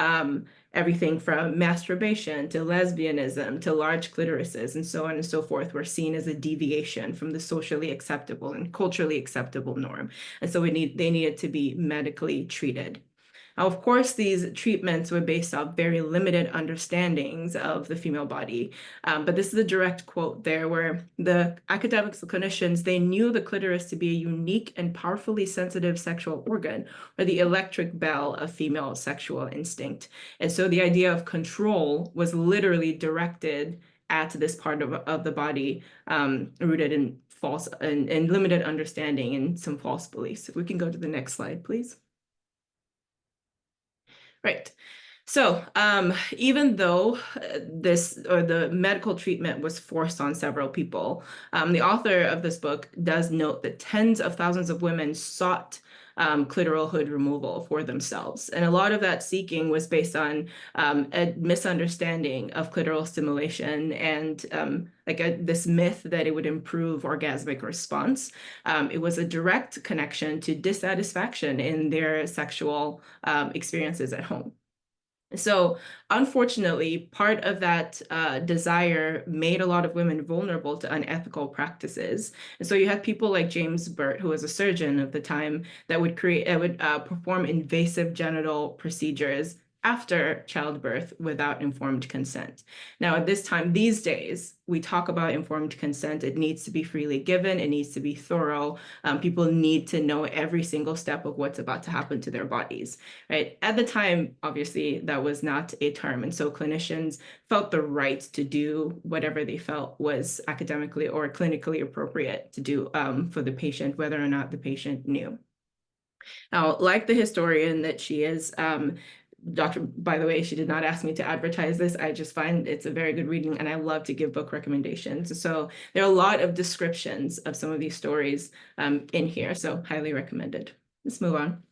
everything from masturbation to lesbianism to large clitorises and so on and so forth were seen as a deviation from the socially acceptable and culturally acceptable norm. And so they needed to be medically treated. Now, of course, these treatments were based off very limited understandings of the female body. But this is a direct quote there where the academics, the clinicians, they knew the clitoris to be a unique and powerfully sensitive sexual organ, or the electric bell of female sexual instinct. And so the idea of control was literally directed at this part of the body, rooted in false and limited understanding and some false beliefs. If we can go to the next slide, please. Right. So even though the medical treatment was forced on several people, the author of this book does note that tens of thousands of women sought clitoral hood removal for themselves. And a lot of that seeking was based on a misunderstanding of clitoral stimulation and this myth that it would improve orgasmic response. It was a direct connection to dissatisfaction in their sexual experiences at home. So unfortunately, part of that desire made a lot of women vulnerable to unethical practices. And so you had people like James Burt, who was a surgeon of the time, that would perform invasive genital procedures after childbirth without informed consent. Now, at this time, these days, we talk about informed consent. It needs to be freely given. It needs to be thorough. People need to know every single step of what's about to happen to their bodies, right? At the time, obviously, that was not a term. And so clinicians felt the right to do whatever they felt was academically or clinically appropriate to do for the patient, whether or not the patient knew. Now, like the historian that she is, by the way, she did not ask me to advertise this. I just find it's a very good reading and I love to give book recommendations. So there are a lot of descriptions of some of these stories in here, so highly recommended. Let's move on.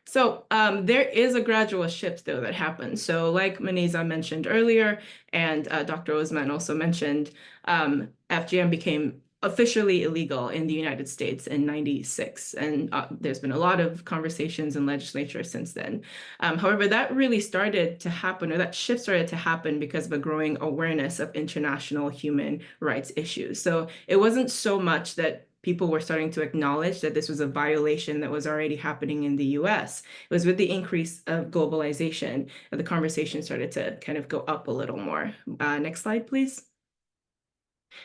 So there is a gradual shift, though, that happens. So like Maniza mentioned earlier, and Dr. Osman also mentioned, FGM became officially illegal in the United States in '96. And there's been a lot of conversations in legislature since then. However, that really started to happen, or that shift started to happen because of a growing awareness of international human rights issues. So it wasn't so much that people were starting to acknowledge that this was a violation that was already happening in the US. It was with the increase of globalization that the conversation started to kind of go up a little more. Next slide, please.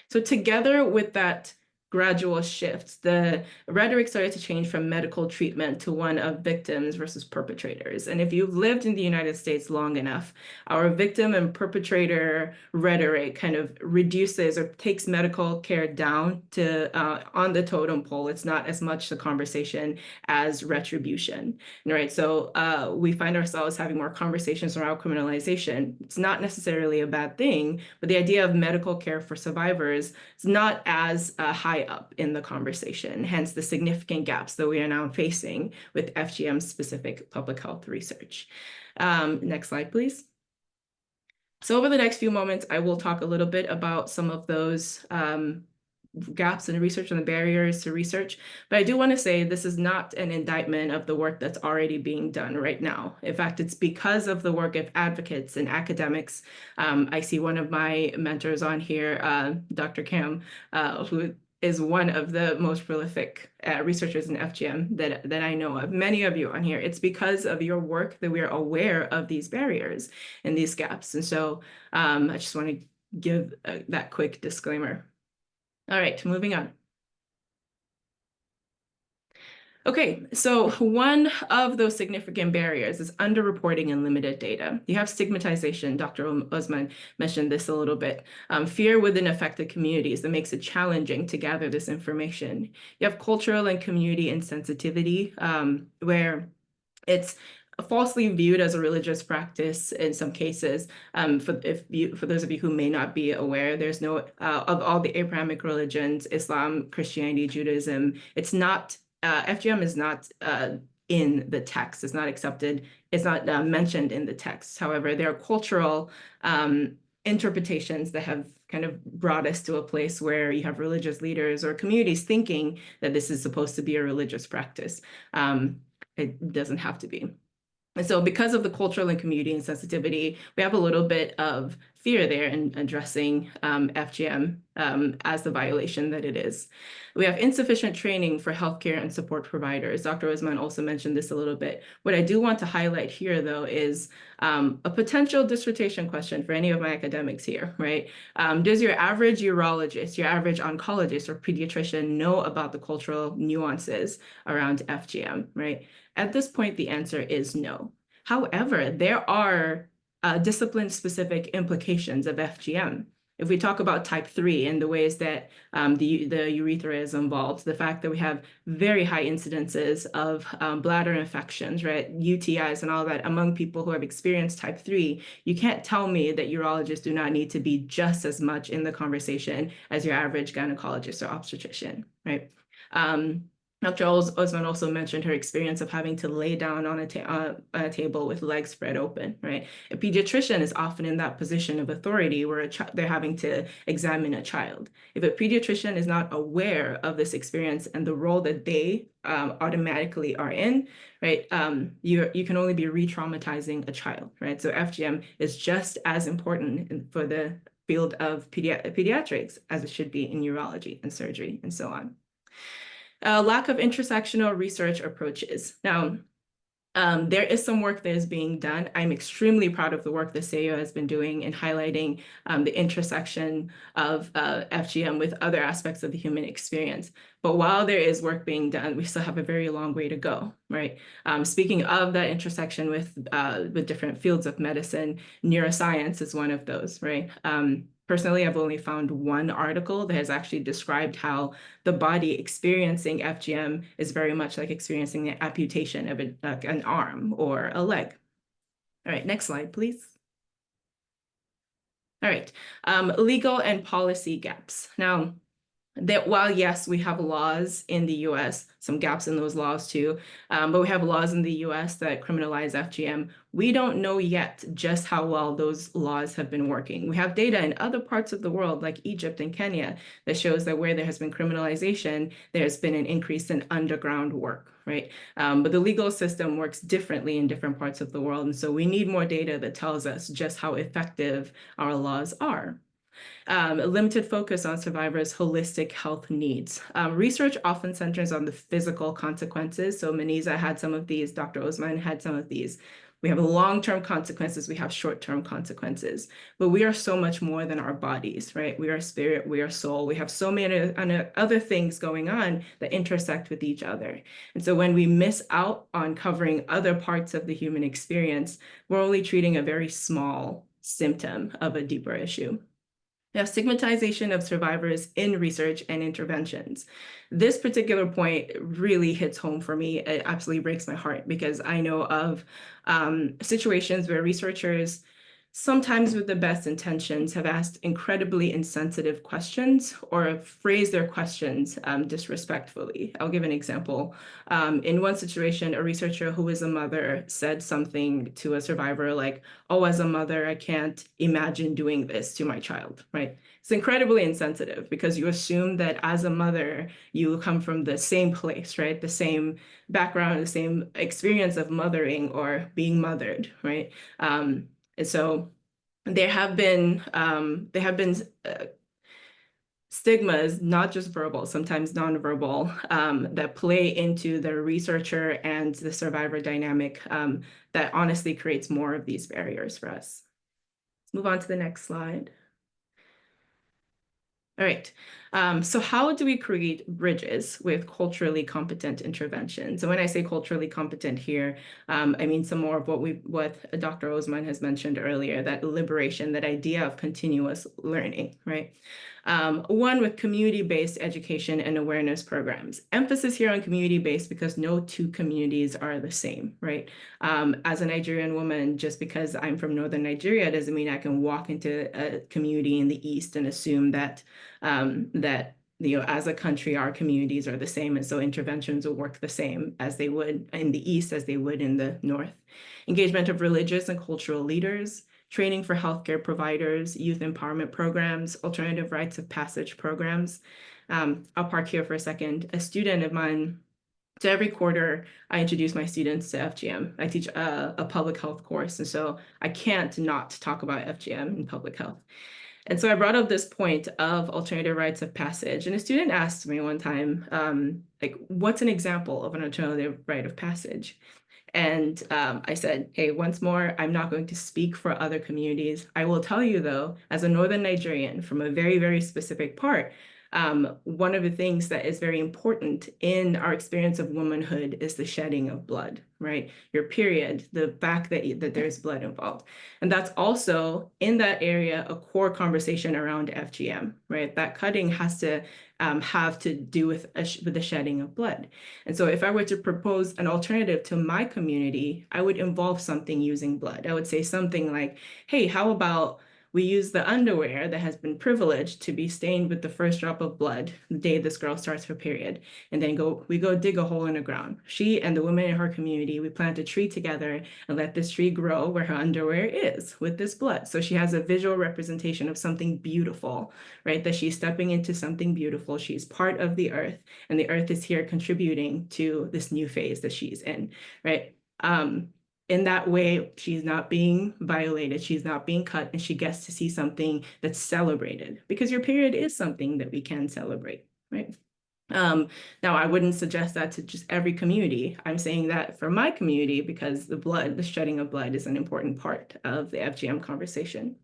So together with that gradual shift, the rhetoric started to change from medical treatment to one of victims versus perpetrators. And if you've lived in the United States long enough, our victim and perpetrator rhetoric kind of reduces or takes medical care down to on the totem pole. It's not as much the conversation as retribution, right? So we find ourselves having more conversations around criminalization. It's not necessarily a bad thing, but the idea of medical care for survivors is not as high up in the conversation, hence the significant gaps that we are now facing with FGM-specific public health research. Next slide, please. So over the next few moments, I will talk a little bit about some of those gaps in research and the barriers to research. But I do want to say this is not an indictment of the work that's already being done right now. In fact, it's because of the work of advocates and academics. I see one of my mentors on here, Dr. Kim, who is one of the most prolific researchers in FGM that I know of. Many of you on here, it's because of your work that we are aware of these barriers and these gaps. And so I just want to give that quick disclaimer. All right, moving on. Okay, so one of those significant barriers is underreporting and limited data. You have stigmatization. Dr. Osman mentioned this a little bit. Fear within affected communities that makes it challenging to gather this information. You have cultural and community insensitivity, where it's falsely viewed as a religious practice in some cases. For those of you who may not be aware, there's no, of all the Abrahamic religions, Islam, Christianity, Judaism, it's not, FGM is not in the text. It's not accepted. It's not mentioned in the text. However, there are cultural interpretations that have kind of brought us to a place where you have religious leaders or communities thinking that this is supposed to be a religious practice. It doesn't have to be. And so because of the cultural and community insensitivity, we have a little bit of fear there in addressing FGM as the violation that it is. We have insufficient training for healthcare and support providers. Dr. Osman also mentioned this a little bit. What I do want to highlight here, though, is a potential dissertation question for any of my academics here, right? Does your average urologist, your average oncologist or pediatrician know about the cultural nuances around FGM, right? At this point, the answer is no. However, there are discipline-specific implications of FGM. If we talk about type 3 and the ways that the urethra is involved, the fact that we have very high incidences of bladder infections, right, UTIs and all that among people who have experienced type 3, you can't tell me that urologists do not need to be just as much in the conversation as your average gynecologist or obstetrician, right? Dr. Osman also mentioned her experience of having to lay down on a table with legs spread open, right? A pediatrician is often in that position of authority where they're having to examine a child. If a pediatrician is not aware of this experience and the role that they automatically are in, right, you can only be re-traumatizing a child, right? So FGM is just as important for the field of pediatrics as it should be in urology and surgery and so on. Lack of intersectional research approaches. Now, there is some work that is being done. I'm extremely proud of the work that Sahiyo has been doing in highlighting the intersection of FGM with other aspects of the human experience. But while there is work being done, we still have a very long way to go, right? Speaking of that intersection with different fields of medicine, neuroscience is one of those, right? Personally, I've only found one article that has actually described how the body experiencing FGM is very much like experiencing the amputation of an arm or a leg. All right, next slide, please. All right, legal and policy gaps. Now, that while yes, we have laws in the US, some gaps in those laws too, but we have laws in the US that criminalize FGM. We don't know yet just how well those laws have been working. We have data in other parts of the world like Egypt and Kenya that shows that where there has been criminalization, there's been an increase in underground work, right? But the legal system works differently in different parts of the world. And so we need more data that tells us just how effective our laws are. Limited focus on survivors' holistic health needs. Research often centers on the physical consequences. So Maniza had some of these, Dr. Osman had some of these. We have long-term consequences, we have short-term consequences, but we are so much more than our bodies, right? We are spirit, we are soul, we have so many other things going on that intersect with each other. And so when we miss out on covering other parts of the human experience, we're only treating a very small symptom of a deeper issue. Now, stigmatization of survivors in research and interventions. This particular point really hits home for me. It absolutely breaks my heart because I know of situations where researchers, sometimes with the best intentions, have asked incredibly insensitive questions or phrased their questions disrespectfully. I'll give an example. In one situation, a researcher who is a mother said something to a survivor like, "Oh, as a mother, I can't imagine doing this to my child," right? It's incredibly insensitive because you assume that as a mother, you come from the same place, right? The same background, the same experience of mothering or being mothered, right? And so there have been stigmas, not just verbal, sometimes nonverbal, that play into the researcher and the survivor dynamic that honestly creates more of these barriers for us. Let's move on to the next slide. All right, so how do we create bridges with culturally competent intervention? So when I say culturally competent here, I mean some more of what Dr. Osman has mentioned earlier, that liberation, that idea of continuous learning, right? One with community-based education and awareness programs. Emphasis here on community-based because no two communities are the same, right? As a Nigerian woman, just because I'm from Northern Nigeria doesn't mean I can walk into a community in the East and assume that as a country, our communities are the same, and so interventions will work the same as they would in the East as they would in the North. Engagement of religious and cultural leaders, training for healthcare providers, youth empowerment programs, alternative rites of passage programs. I'll park here for a second. A student of mine, so every quarter, I introduce my students to FGM. I teach a public health course, and so I can't not talk about FGM in public health. And so I brought up this point of alternative rites of passage. And a student asked me one time, like, what's an example of an alternative rite of passage? And I said, hey, once more, I'm not going to speak for other communities. I will tell you, though, as a Northern Nigerian from a very, very specific part, one of the things that is very important in our experience of womanhood is the shedding of blood, right? Your period, the fact that there's blood involved. And that's also in that area, a core conversation around FGM, right? That cutting has to have to do with the shedding of blood. And so if I were to propose an alternative to my community, I would involve something using blood. I would say something like, hey, how about we use the underwear that has been privileged to be stained with the first drop of blood the day this girl starts her period. And then we go dig a hole in the ground. She and the women in her community, we plant a tree together and let this tree grow where her underwear is with this blood. So she has a visual representation of something beautiful, right? That she's stepping into something beautiful. She's part of the earth, and the earth is here contributing to this new phase that she's in, right? In that way, she's not being violated, she's not being cut, and she gets to see something that's celebrated, because your period is something that we can celebrate, right? Now, I wouldn't suggest that to just every community. I'm saying that for my community because the shedding of blood is an important part of the FGM conversation.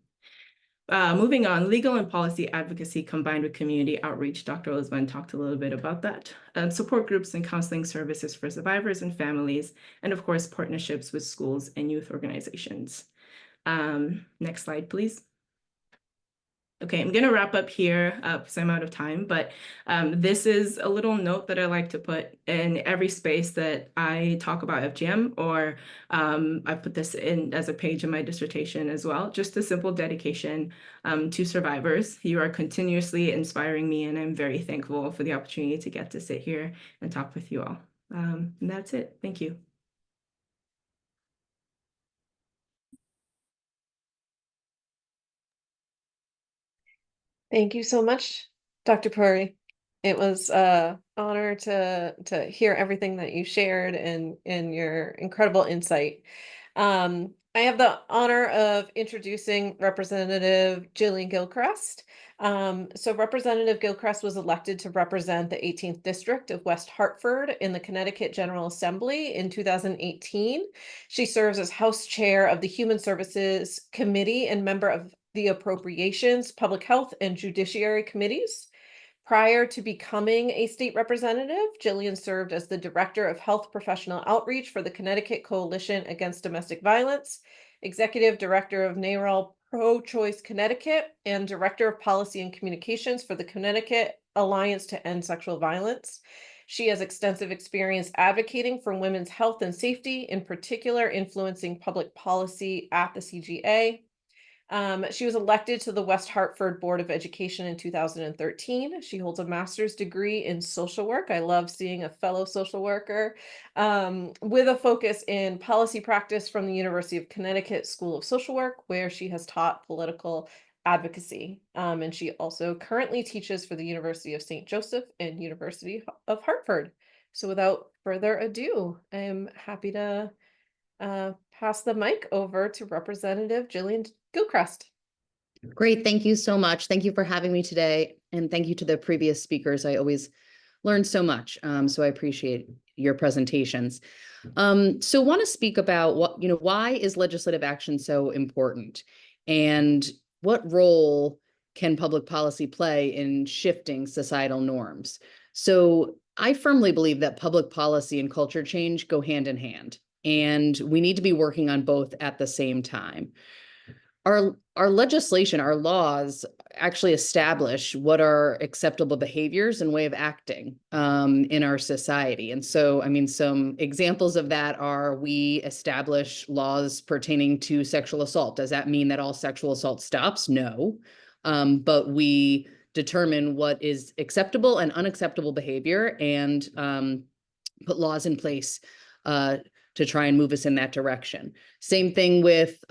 Moving on, legal and policy advocacy combined with community outreach. Dr. Osman talked a little bit about that. Support groups and counseling services for survivors and families, and of course, partnerships with schools and youth organizations. Next slide, please. Okay, I'm going to wrap up here because I'm out of time, but this is a little note that I like to put in every space that I talk about FGM, or I put this in as a page in my dissertation as well. Just a simple dedication to survivors. You are continuously inspiring me, and I'm very thankful for the opportunity to get to sit here and talk with you all. And that's it. Thank you. Thank you so much, Dr. Puri. It was an honor to hear everything that you shared and your incredible insight. I have the honor of introducing Representative Jillian Gilchrist. So Representative Gilchrist was elected to represent the 18th District of West Hartford in the Connecticut General Assembly in 2018. She serves as House Chair of the Human Services Committee and member of the Appropriations, Public Health, and Judiciary Committees. Prior to becoming a state representative, Jillian served as the Director of Health Professional Outreach for the Connecticut Coalition Against Domestic Violence, Executive Director of NARAL Pro-Choice Connecticut, and Director of Policy and Communications for the Connecticut Alliance to End Sexual Violence. She has extensive experience advocating for women's health and safety, in particular influencing public policy at the CGA. She was elected to the West Hartford Board of Education in 2013. She holds a master's degree in social work. I love seeing a fellow social worker, with a focus in policy practice from the University of Connecticut School of Social Work, where she has taught political advocacy. And she also currently teaches for the University of St. Joseph and University of Hartford. So without further ado, I'm happy to pass the mic over to Representative Jillian Gilchrist. Great. Thank you so much. Thank you for having me today. And thank you to the previous speakers. I always learn so much. So I appreciate your presentations. So want to speak about why is legislative action so important? And what role can public policy play in shifting societal norms? So I firmly believe that public policy and culture change go hand in hand, and we need to be working on both at the same time. Our legislation, our laws actually establish what are acceptable behaviors and way of acting in our society. And so, I mean, some examples of that are we establish laws pertaining to sexual assault. Does that mean that all sexual assault stops? No. But we determine what is acceptable and unacceptable behavior and put laws in place to try and move us in that direction. Same thing with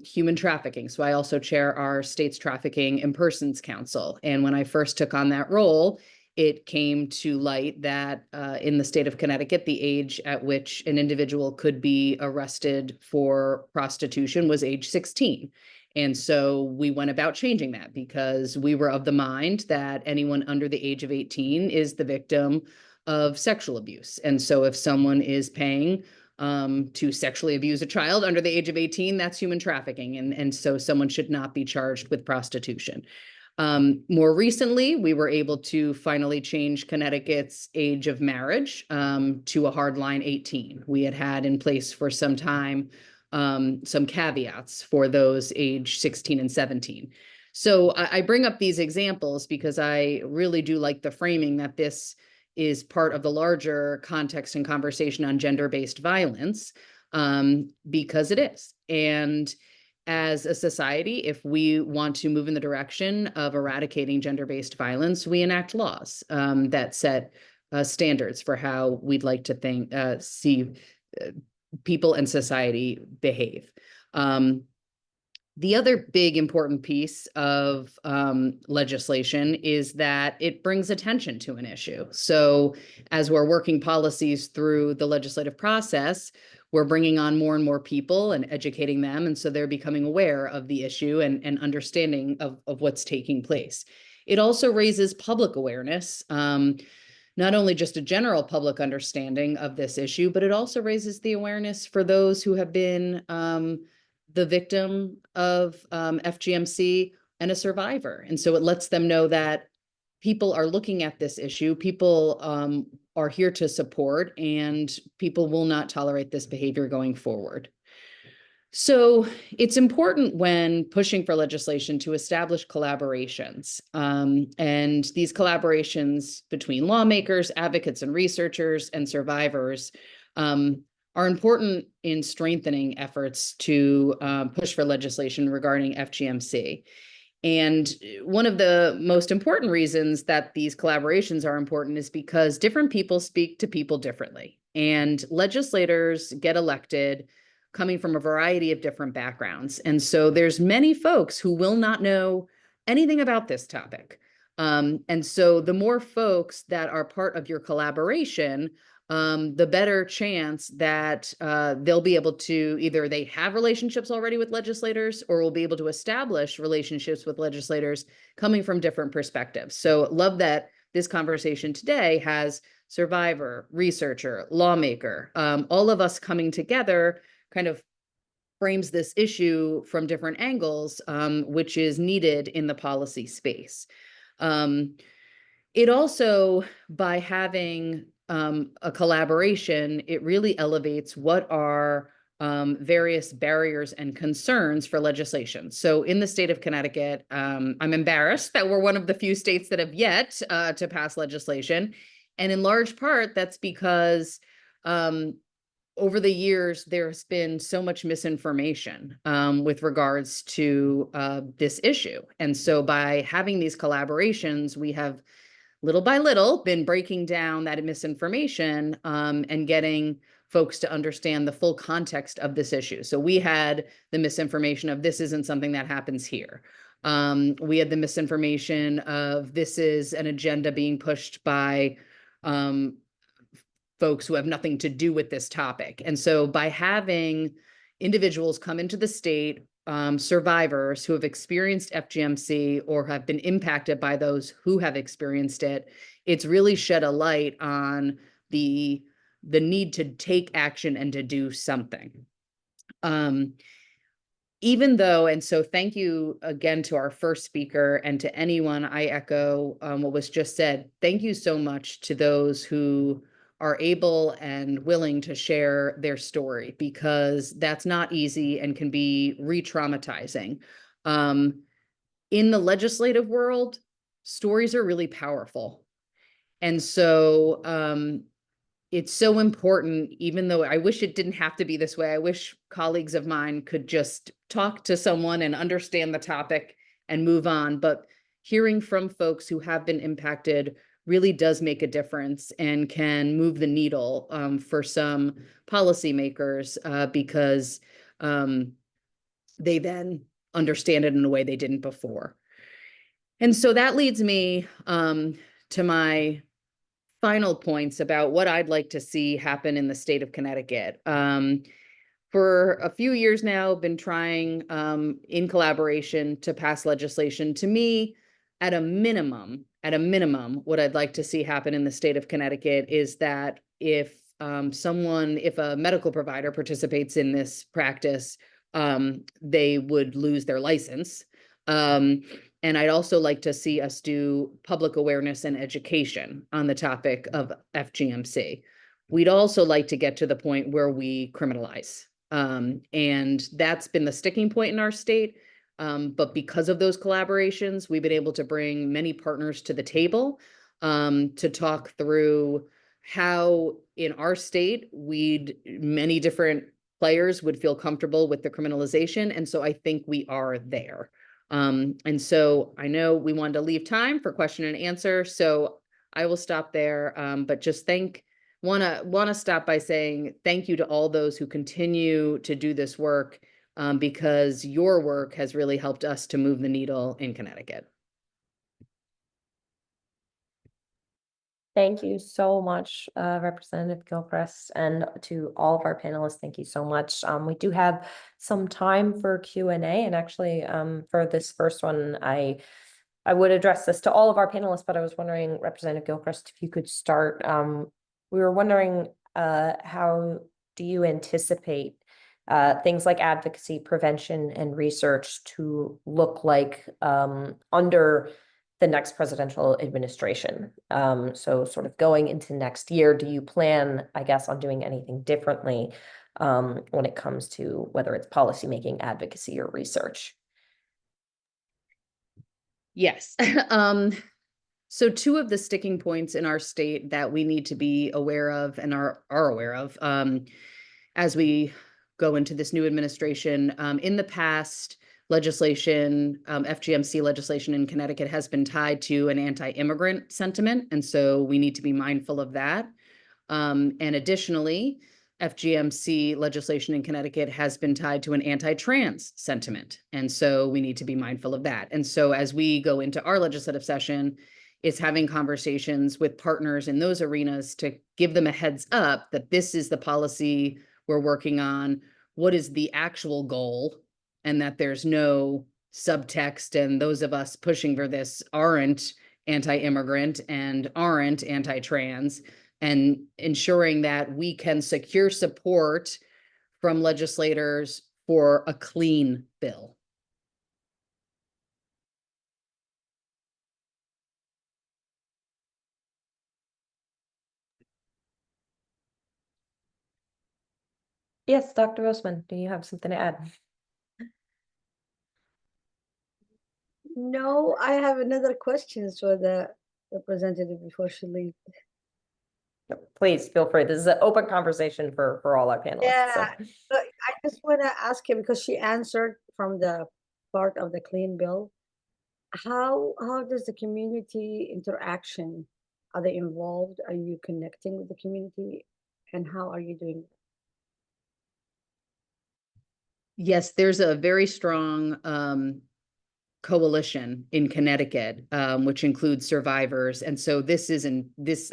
human trafficking. So I also chair our state's Trafficking and Persons Council. And when I first took on that role, it came to light that in the state of Connecticut, the age at which an individual could be arrested for prostitution was age 16. And so we went about changing that because we were of the mind that anyone under the age of 18 is the victim of sexual abuse. And so if someone is paying to sexually abuse a child under the age of 18, that's human trafficking. And so someone should not be charged with prostitution. More recently, we were able to finally change Connecticut's age of marriage to a hardline 18. We had in place for some time some caveats for those age 16 and 17. So I bring up these examples because I really do like the framing that this is part of the larger context and conversation on gender-based violence, because it is. And as a society, if we want to move in the direction of eradicating gender-based violence, we enact laws that set standards for how we'd like to see people and society behave. The other big important piece of legislation is that it brings attention to an issue. So as we're working policies through the legislative process, we're bringing on more and more people and educating them. And so they're becoming aware of the issue and understanding of what's taking place. It also raises public awareness, not only just a general public understanding of this issue, but it also raises the awareness for those who have been the victim of FGMC and a survivor. And so it lets them know that people are looking at this issue, people are here to support, and people will not tolerate this behavior going forward. So it's important when pushing for legislation to establish collaborations. And these collaborations between lawmakers, advocates and researchers, and survivors are important in strengthening efforts to push for legislation regarding FGMC. And one of the most important reasons that these collaborations are important is because different people speak to people differently. And legislators get elected coming from a variety of different backgrounds. And so there's many folks who will not know anything about this topic. And so the more folks that are part of your collaboration, the better chance that they'll be able to either they have relationships already with legislators or will be able to establish relationships with legislators coming from different perspectives. So love that this conversation today has survivor, researcher, lawmaker, all of us coming together kind of frames this issue from different angles, which is needed in the policy space. It also, by having a collaboration, it really elevates what are various barriers and concerns for legislation. So in the state of Connecticut, I'm embarrassed that we're one of the few states that have yet to pass legislation. And in large part, that's because over the years, there's been so much misinformation with regards to this issue. And so by having these collaborations, we have little by little been breaking down that misinformation and getting folks to understand the full context of this issue. So we had the misinformation of this isn't something that happens here. We had the misinformation of this is an agenda being pushed by folks who have nothing to do with this topic. And so by having individuals come into the state, survivors who have experienced FGMC or have been impacted by those who have experienced it, it's really shed a light on the need to take action and to do something. Even though, and so thank you again to our first speaker and to anyone, I echo what was just said. Thank you so much to those who are able and willing to share their story, because that's not easy and can be re-traumatizing. In the legislative world, stories are really powerful. And so it's so important, even though I wish it didn't have to be this way. I wish colleagues of mine could just talk to someone and understand the topic and move on. But hearing from folks who have been impacted really does make a difference and can move the needle for some policymakers because they then understand it in a way they didn't before. And so that leads me to my final points about what I'd like to see happen in the state of Connecticut. For a few years now, been trying in collaboration to pass legislation. To me, at a minimum, what I'd like to see happen in the state of Connecticut is that if a medical provider participates in this practice, they would lose their license. And I'd also like to see us do public awareness and education on the topic of FGMC. We'd also like to get to the point where we criminalize. And that's been the sticking point in our state. But because of those collaborations, we've been able to bring many partners to the table to talk through how in our state, many different players would feel comfortable with the criminalization. And so I think we are there. And so I know we wanted to leave time for question and answer, so I will stop there. But just wanna stop by saying thank you to all those who continue to do this work, because your work has really helped us to move the needle in Connecticut. Thank you so much, Representative Gilchrist, and to all of our panelists, thank you so much. We do have some time for Q&A, and actually, for this first one, I would address this to all of our panelists, but I was wondering, Representative Gilchrist, if you could start. We were wondering, how do you anticipate things like advocacy, prevention, and research to look like under the next presidential administration? So sort of going into next year, do you plan, I guess, on doing anything differently when it comes to whether it's policymaking, advocacy, or research? Yes. So two of the sticking points in our state that we need to be aware of and are aware of as we go into this new administration. In the past, legislation, FGMC legislation in Connecticut has been tied to an anti-immigrant sentiment, and so we need to be mindful of that. And additionally, FGMC legislation in Connecticut has been tied to an anti-trans sentiment, and so we need to be mindful of that. And so as we go into our legislative session, it's having conversations with partners in those arenas to give them a heads up that this is the policy we're working on, what is the actual goal, and that there's no subtext, and those of us pushing for this aren't anti-immigrant and aren't anti-trans, and ensuring that we can secure support from legislators for a clean bill. Yes, Dr. Osman, do you have something to add? No, I have another question for the representative before she leaves. Please feel free. This is an open conversation for all our panelists. Yeah, So. but I just want to ask you, because she answered from the part of the clean bill. How does the community interaction, are they involved? Are you connecting with the community? And how are you doing that? Yes, there's a very strong coalition in Connecticut, which includes survivors. And so this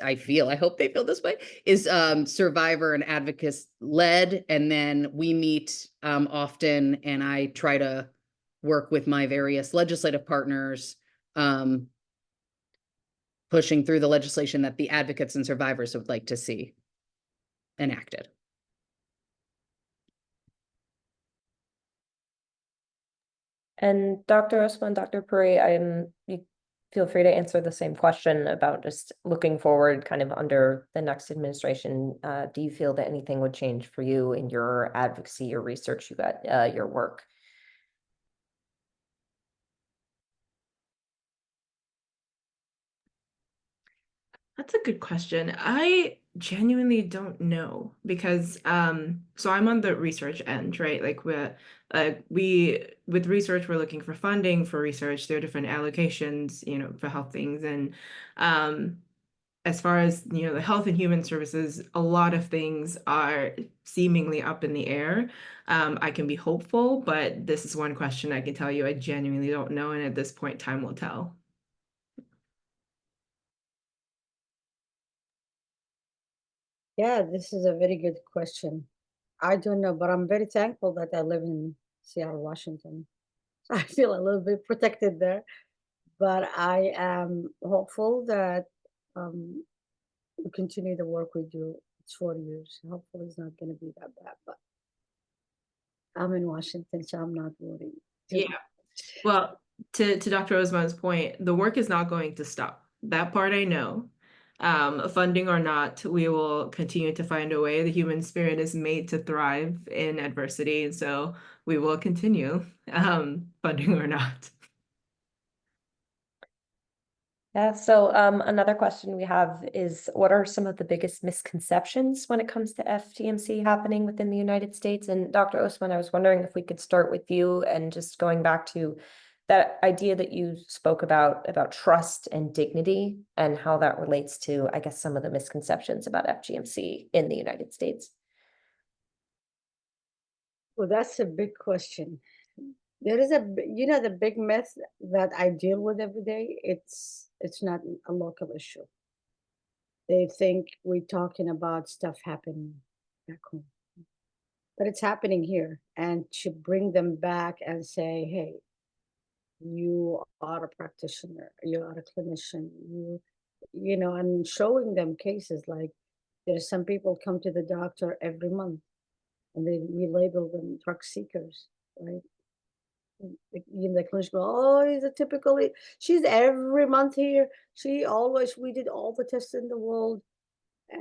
I hope they feel this way, is survivor and advocates led. And then we meet often, and I try to work with my various legislative partners, pushing through the legislation that the advocates and survivors would like to see enacted. And Dr. Osman, Dr. Puri, you feel free to answer the same question about just looking forward kind of under the next administration. Do you feel that anything would change for you in your advocacy, your research, your work? That's a good question. I genuinely don't know because so I'm on the research end, right? Like we with research, we're looking for funding for research. There are different allocations, for health things. And as far as, the health and human services, a lot of things are seemingly up in the air. I can be hopeful, but this is one question I can tell you I genuinely don't know. And at this point, time will tell. Yeah, this is a very good question. I don't know, but I'm very thankful that I live in Seattle, Washington. I feel a little bit protected there, but I am hopeful that we continue the work we do. It's 4 years. Hopefully it's not going to be that bad, but I'm in Washington, so I'm not worried. Yeah. Well, to Dr. Osman's point, the work is not going to stop. That part I know. Funding or not, we will continue to find a way. The human spirit is made to thrive in adversity, and so we will continue, funding or not. Yeah, so another question we have is, what are some of the biggest misconceptions when it comes to FGMC happening within the United States? And Dr. Osman, I was wondering if we could start with you and just going back to that idea that you spoke about trust and dignity and how that relates to, I guess, some of the misconceptions about FGMC in the United States. Well, that's a big question. There is the big myth that I deal with every day. It's not a local issue. They think we're talking about stuff happening back home, but it's happening here. And to bring them back and say, hey, you are a practitioner, you are a clinician, and showing them cases like there's some people come to the doctor every month and we label them drug seekers, right? The clinician go, oh, he's a typical, she's every month here. We did all the tests in the world.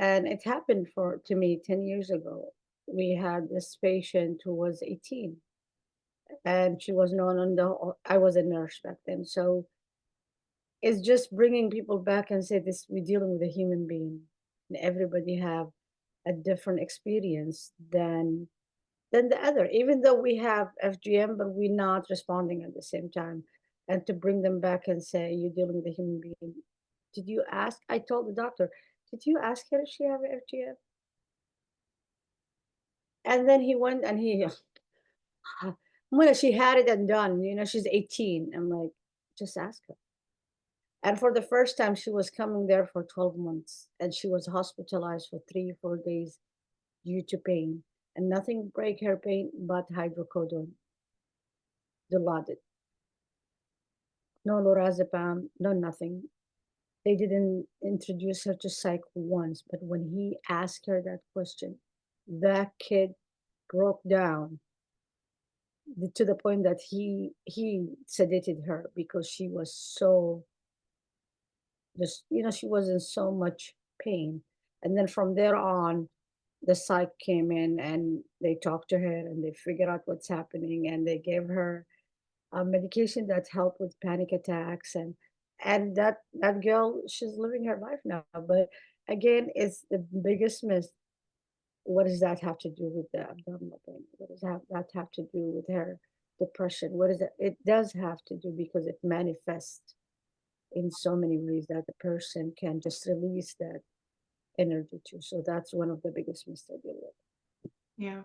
And it happened to me 10 years ago. We had this patient who was 18 and she was known I was a nurse back then. So it's just bringing people back and say this, we're dealing with a human being and everybody have a different experience than the other, even though we have FGM, but we're not responding at the same time. And to bring them back and say, you're dealing with a human being. Did you ask? I told the doctor, did you ask her if she have FGM? And then he went and well, she had it and done, she's 18. I'm like, just ask her. And for the first time, she was coming there for 12 months and she was hospitalized for 3 or 4 days due to pain. And nothing break her pain but hydrocodone, Dilaudid. No lorazepam, no nothing. They didn't introduce her to psych once, but when he asked her that question, that kid broke down to the point that he sedated her because she was so she was in so much pain. And then from there on, the psych came in and they talked to her and they figured out what's happening and they gave her a medication that helped with panic attacks and that girl, she's living her life now. But again, it's the biggest myth. What does that have to do with the abdominal pain? What does that have to do with her depression? What is it? It does have to do because it manifests in so many ways that the person can just release that energy too. So that's one of the biggest myths I deal with. Yeah.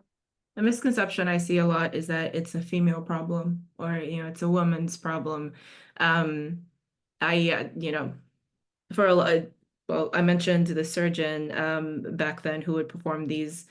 The misconception I see a lot is that it's a female problem or, it's a woman's problem. For a lot, well, I mentioned the surgeon back then who would perform these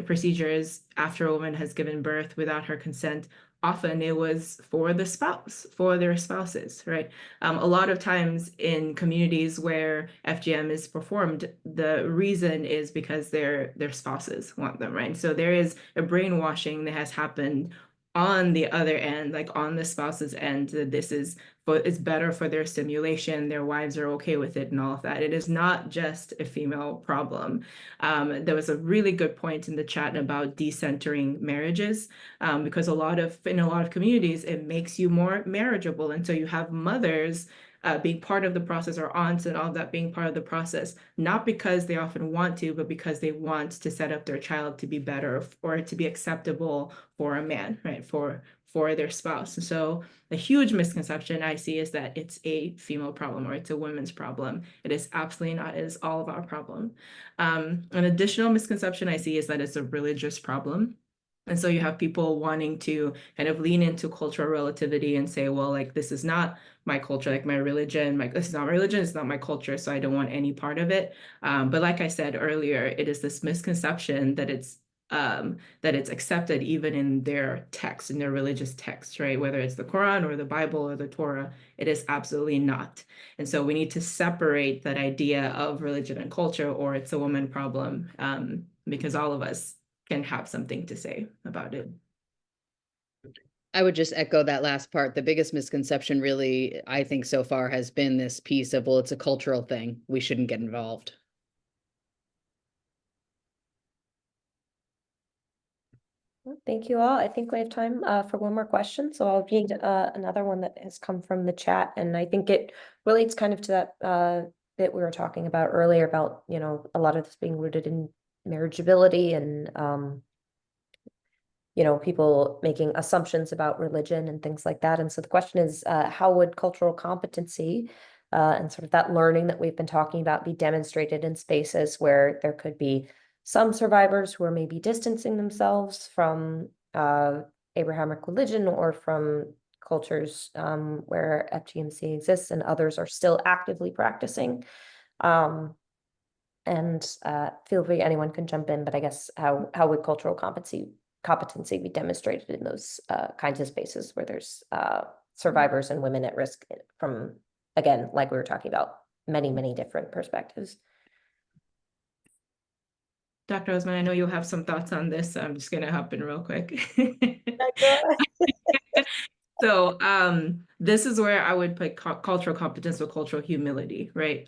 procedures after a woman has given birth without her consent. Often it was for the spouse, for their spouses, right? A lot of times in communities where FGM is performed, the reason is because their spouses want them, right? So there is a brainwashing that has happened on the other end, like on the spouse's end, that this is it's better for their stimulation, their wives are okay with it and all of that. It is not just a female problem. There was a really good point in the chat about decentering marriages, because in a lot of communities, it makes you more marriageable. And so you have mothers being part of the process or aunts and all that being part of the process, not because they often want to, but because they want to set up their child to be better or to be acceptable for a man, right? For their spouse. So a huge misconception I see is that it's a female problem or it's a women's problem. It is absolutely not. It is all of our problem. An additional misconception I see is that it's a religious problem. And so you have people wanting to kind of lean into cultural relativity and say, well, like, this is not my culture, like my religion, this is not my religion, it's not my culture, so I don't want any part of it. But like I said earlier, it is this misconception that it's accepted even in their text, in their religious text, right? Whether it's the Quran or the Bible or the Torah, it is absolutely not. And so we need to separate that idea of religion and culture, or it's a woman problem, because all of us can have something to say about it. I would just echo that last part. The biggest misconception really, I think so far has been this piece of, well, it's a cultural thing. We shouldn't get involved. Well, thank you all. I think we have time for one more question, so I'll read another one that has come from the chat, and I think it relates kind of to that bit we were talking about earlier about, you know, a lot of this being rooted in marriageability and you know, people making assumptions about religion and things like that. And so the question is, how would cultural competency and sort of that learning that we've been talking about be demonstrated in spaces where there could be some survivors who are maybe distancing themselves from Abrahamic religion or from cultures where FGMC exists, and others are still actively practicing. And feel free, anyone can jump in, but I guess how would cultural competency be demonstrated in those kinds of spaces where there's survivors and women at risk from, again, like we were talking about, many different perspectives. Dr. Osman, I know you'll have some thoughts on this, so I'm just gonna hop in real quick. So this is where I would put cultural competence with cultural humility, right?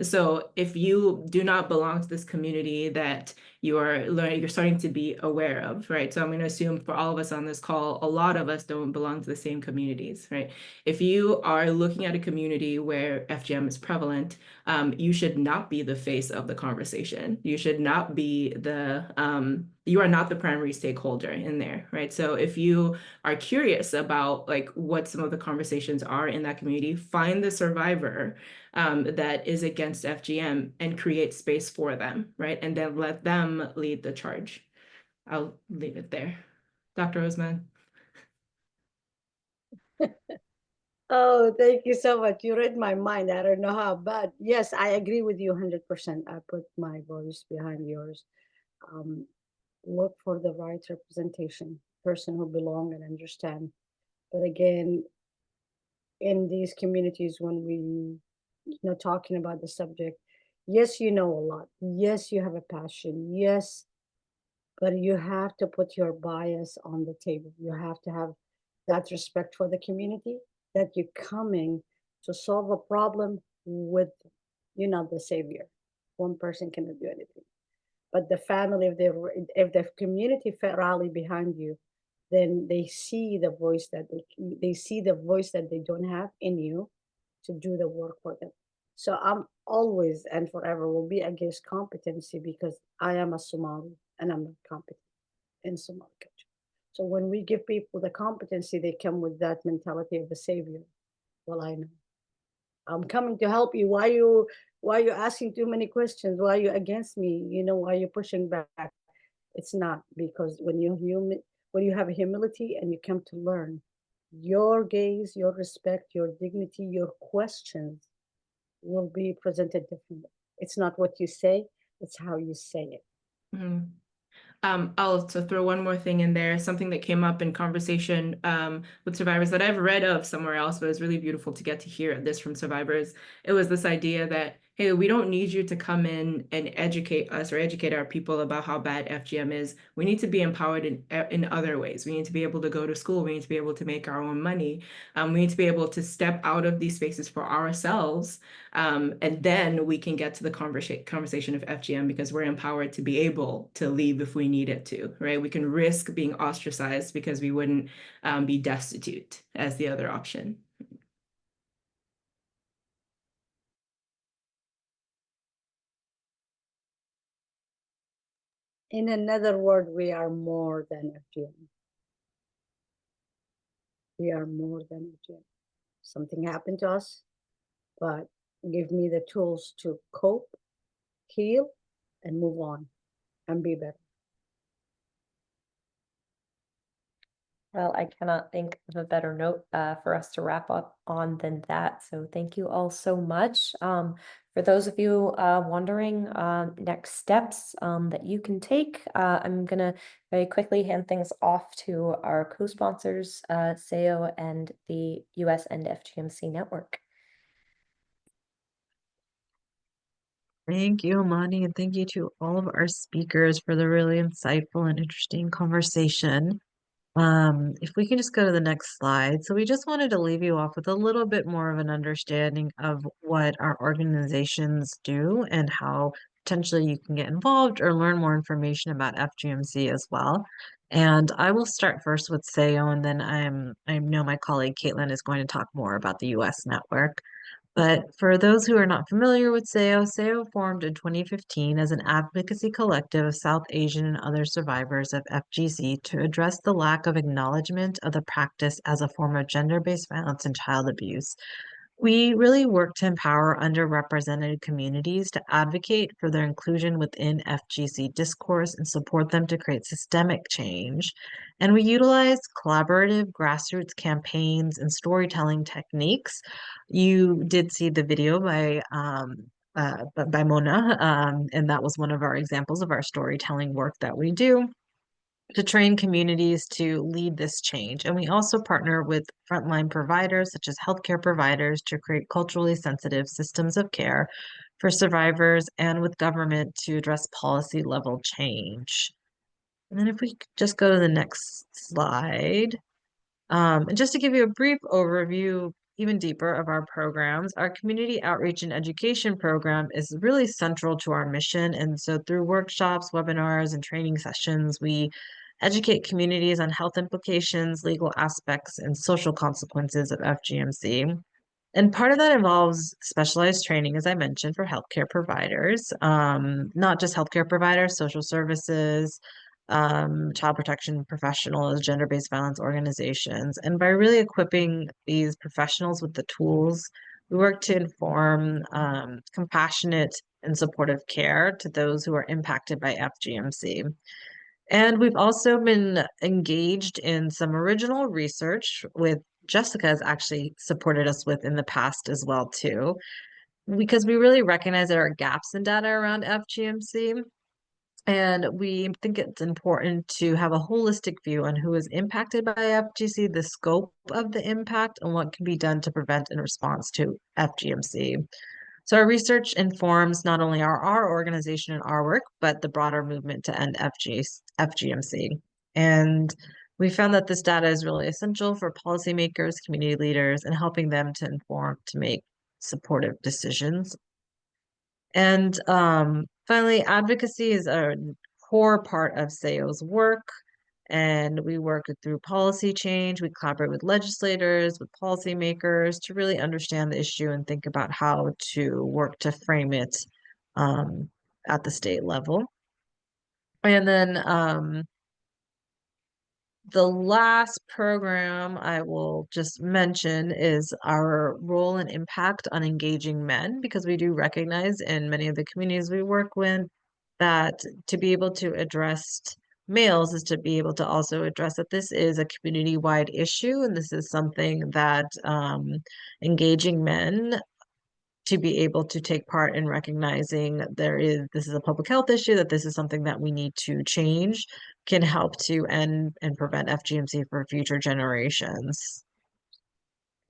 So if you do not belong to this community that you're starting to be aware of, right? So I'm going to assume for all of us on this call, a lot of us don't belong to the same communities, right? If you are looking at a community where FGM is prevalent, you should not be the face of the conversation. You should not be you are not the primary stakeholder in there, right? So if you are curious about like what some of the conversations are in that community, find the survivor that is against FGM and create space for them, right? And then let them lead the charge. I'll leave it there. Dr. Osman. Oh, thank you so much. You read my mind. I don't know how, but yes, I agree with you 100%. I put my voice behind yours. Look for the right representation, person who belong and understand. But again, in these communities, when we talking about the subject, yes, you know a lot. Yes, you have a passion. Yes, but you have to put your bias on the table. You have to have that respect for the community, that you're coming to solve a problem with, the savior. One person cannot do anything. But the family, if the community rally behind you, then they see the voice that they see the voice that they don't have in you to do the work for them. So I'm always and forever will be against competency because I am a Somali and I'm not competent in Somali culture. So when we give people the competency, they come with that mentality of a savior. Well, I know. I'm coming to help you. Why are you asking too many questions? Why are you against me? Why are you pushing back? It's not, because when you have humility and you come to learn, your gaze, your respect, your dignity, your questions will be presented differently. It's not what you say, it's how you say it. Mm-hmm. I'll also throw one more thing in there, something that came up in conversation with survivors that I've read of somewhere else, but it's really beautiful to get to hear this from survivors. It was this idea that, hey, we don't need you to come in and educate us or educate our people about how bad FGM is. We need to be empowered in other ways. We need to be able to go to school. We need to be able to make our own money. We need to be able to step out of these spaces for ourselves. And then we can get to the conversation of FGM because we're empowered to be able to leave if we needed to, right? We can risk being ostracized because we wouldn't be destitute as the other option. In another word, we are more than FGM. We are more than FGM. Something happened to us, but give me the tools to cope, heal, and move on and be better. Well, I cannot think of a better note for us to wrap up on than that. So thank you all so much. For those of you wondering next steps that you can take, I'm going to very quickly hand things off to our co-sponsors, Sahiyo and the U.S. and FGMC network. Thank you, Amani, and thank you to all of our speakers for the really insightful and interesting conversation. If we can just go to the next slide. So we just wanted to leave you off with a little bit more of an understanding of what our organizations do and how potentially you can get involved or learn more information about FGMC as well. And I will start first with Sayo, and then I know my colleague Caitlin is going to talk more about the U.S. network. But for those who are not familiar with Sayo, Sayo formed in 2015 as an advocacy collective of South Asian and other survivors of FGC to address the lack of acknowledgement of the practice as a form of gender-based violence and child abuse. We really work to empower underrepresented communities to advocate for their inclusion within FGC discourse and support them to create systemic change. And we utilize collaborative grassroots campaigns and storytelling techniques. You did see the video by Mona, and that was one of our examples of our storytelling work that we do to train communities to lead this change. And we also partner with frontline providers, such as healthcare providers, to create culturally sensitive systems of care for survivors and with government to address policy level change. And then if we could just go to the next slide. And just to give you a brief overview, even deeper, of our programs, our community outreach and education program is really central to our mission. And so through workshops, webinars, and training sessions, we educate communities on health implications, legal aspects, and social consequences of FGMC. And part of that involves specialized training, as I mentioned, for healthcare providers, not just healthcare providers, social services, child protection professionals, gender-based violence organizations. And by really equipping these professionals with the tools, we work to inform compassionate and supportive care to those who are impacted by FGMC. And we've also been engaged in some original research with Jessica has actually supported us with in the past as well too, because we really recognize there are gaps in data around FGMC. And we think it's important to have a holistic view on who is impacted by FGC, the scope of the impact, and what can be done to prevent in response to FGMC. So our research informs not only our organization and our work, but the broader movement to end FGMC. And we found that this data is really essential for policymakers, community leaders, and helping them to inform, to make supportive decisions. And finally, advocacy is a core part of SAO's work. And we work through policy change. We collaborate with legislators, with policymakers to really understand the issue and think about how to work to frame it at the state level. And then the last program I will just mention is our role and impact on engaging men, because we do recognize in many of the communities we work with that to be able to address males is to be able to also address that this is a community-wide issue, and this is something that engaging men to be able to take part in recognizing this is a public health issue, that this is something that we need to change, can help to end and prevent FGMC for future generations.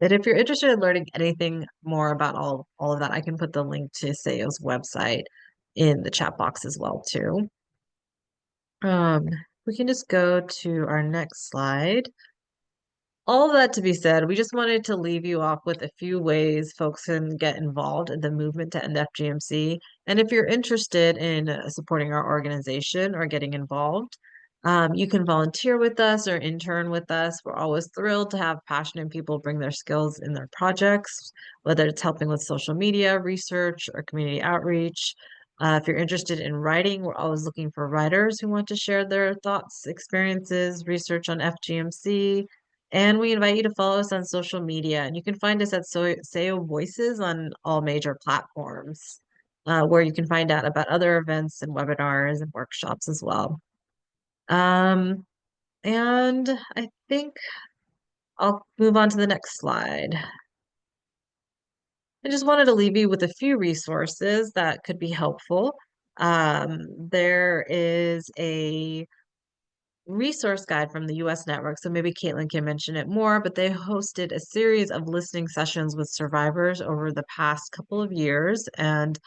But if you're interested in learning anything more about all of that, I can put the link to SAO's website in the chat box as well too. We can just go to our next slide. All of that to be said, we just wanted to leave you off with a few ways folks can get involved in the movement to end FGMC. And if you're interested in supporting our organization or getting involved, you can volunteer with us or intern with us. We're always thrilled to have passionate people bring their skills in their projects, whether it's helping with social media, research, or community outreach. If you're interested in writing, we're always looking for writers who want to share their thoughts, experiences, research on FGMC. And we invite you to follow us on social media. And you can find us at SAO Voices on all major platforms, where you can find out about other events and webinars and workshops as well. And I think I'll move on to the next slide. I just wanted to leave you with a few resources that could be helpful. There is a resource guide from the U.S. network, so maybe Caitlin can mention it more, but they hosted a series of listening sessions with survivors over the past couple of years, and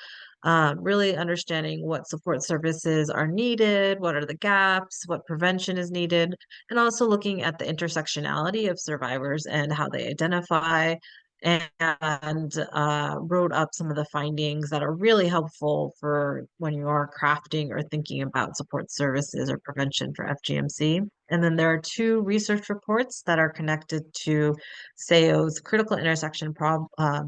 really understanding what support services are needed, what are the gaps, what prevention is needed, and also looking at the intersectionality of survivors and how they identify, and wrote up some of the findings that are really helpful for when you are crafting or thinking about support services or prevention for FGMC. And then there are 2 research reports that are connected to Sahiyo's critical intersection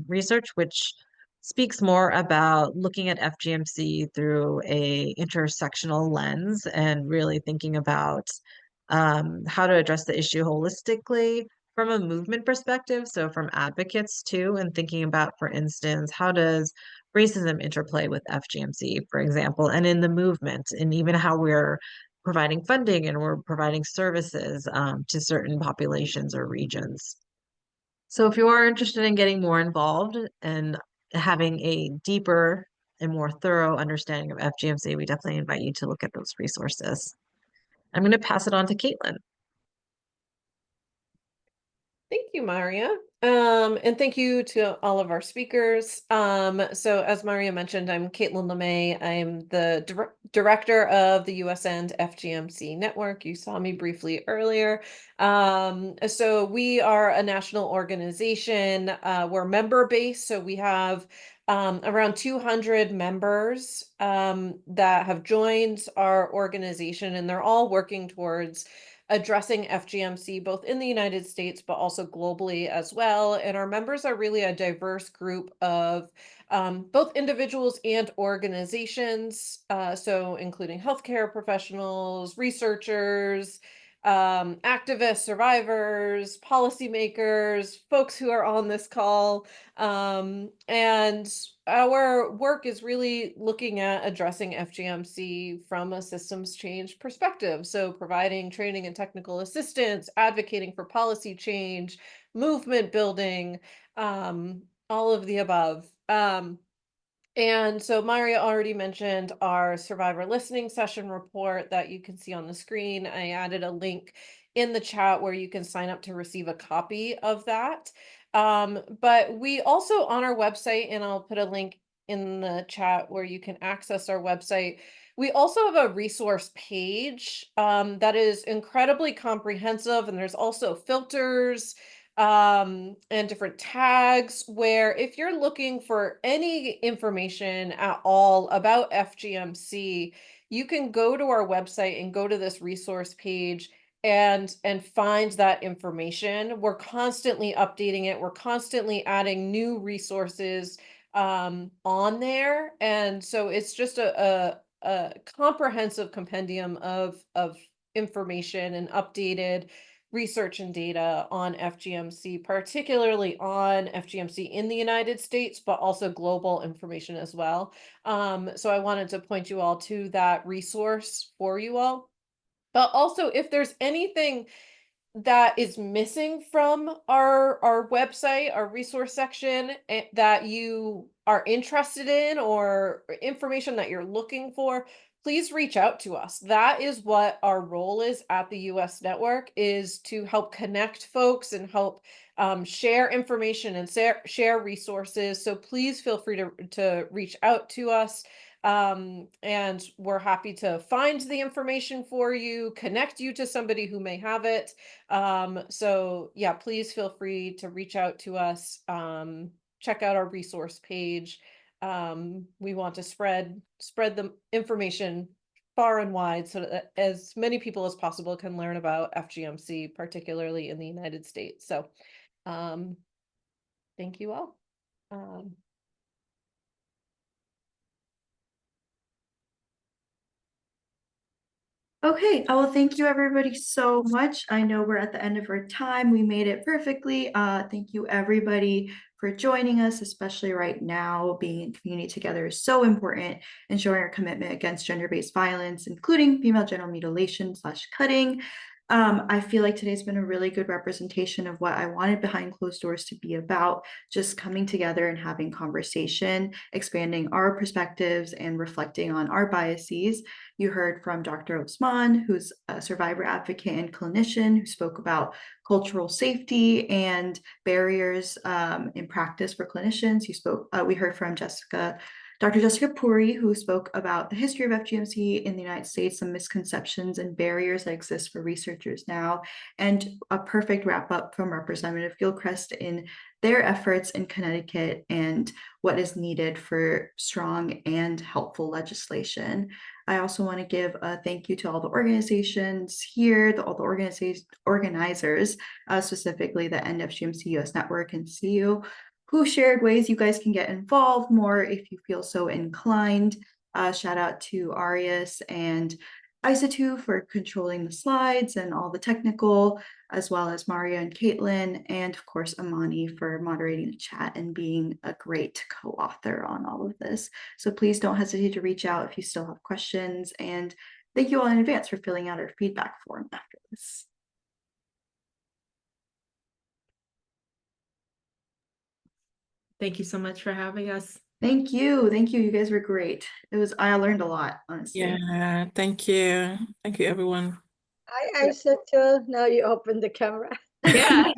research, which speaks more about looking at FGMC through a intersectional lens and really thinking about how to address the issue holistically from a movement perspective, so from advocates too, and thinking about, for instance, how does racism interplay with FGMC, for example, and in the movement, and even how we're providing funding and we're providing services to certain populations or regions. So if you are interested in getting more involved and having a deeper and more thorough understanding of FGMC, we definitely invite you to look at those resources. I'm going to pass it on to Caitlin. Thank you, Maria. And thank you to all of our speakers. So as Maria mentioned, I'm Caitlin LeMay. I'm the director of the U.S. and FGMC network. You saw me briefly earlier. So we are a national organization. We're member-based, so we have around 200 members that have joined our organization, and they're all working towards addressing FGMC both in the United States, but also globally as well. And our members are really a diverse group of both individuals and organizations, so including healthcare professionals, researchers, activists, survivors, policymakers, folks who are on this call. And our work is really looking at addressing FGMC from a systems change perspective. So providing training and technical assistance, advocating for policy change, movement building, all of the above. And so Maria already mentioned our survivor listening session report that you can see on the screen. I added a link in the chat where you can sign up to receive a copy of that. But we also on our website, and I'll put a link in the chat where you can access our website. We also have a resource page that is incredibly comprehensive, and there's also filters and different tags where if you're looking for any information at all about FGMC, you can go to our website and go to this resource page and find that information. We're constantly updating it. We're constantly adding new resources on there. And so it's just a comprehensive compendium of information and updated research and data on FGMC, particularly on FGMC in the United States, but also global information as well. So I wanted to point you all to that resource for you all. But also, if there's anything that is missing from our website, our resource section, that you are interested in or information that you're looking for, please reach out to us. That is what our role is at the U.S. network, is to help connect folks and help share information and share resources. So please feel free to reach out to us. And we're happy to find the information for you, connect you to somebody who may have it. So yeah, please feel free to reach out to us. Check out our resource page. We want to spread the information far and wide so that as many people as possible can learn about FGMC, particularly in the United States. So thank you all. Okay, well, thank you everybody so much. I know we're at the end of our time. We made it perfectly. Thank you everybody for joining us, especially right now. Being in community together is so important, and showing our commitment against gender-based violence, including female genital mutilation / cutting. I feel like today's been a really good representation of what I wanted Behind Closed Doors to be about, just coming together and having conversation, expanding our perspectives and reflecting on our biases. You heard from Dr. Osman, who's a survivor advocate and clinician, who spoke about cultural safety and barriers in practice for clinicians. We heard from Jessica Dr. Jessica Puri, who spoke about the history of FGMC in the United States, some misconceptions and barriers that exist for researchers now, and a perfect wrap up from Representative Gilchrist in their efforts in Connecticut and what is needed for strong and helpful legislation. I also want to give a thank you to all the organizations here, all the organizers, specifically the End FGMC US Network and CU, who shared ways you guys can get involved more if you feel so inclined. Shout out to Arias and Isatu for controlling the slides and all the technical, as well as Maria and Caitlin, and of course Amani for moderating the chat and being a great co-author on all of this. So please don't hesitate to reach out if you still have questions, and thank you all in advance for filling out our feedback form after this. Thank you so much for having us. Thank you. Thank you. You guys were great. I learned a lot, honestly. Yeah, thank you. Thank you, everyone. Hi, Isaac. Now you open the camera. Yeah.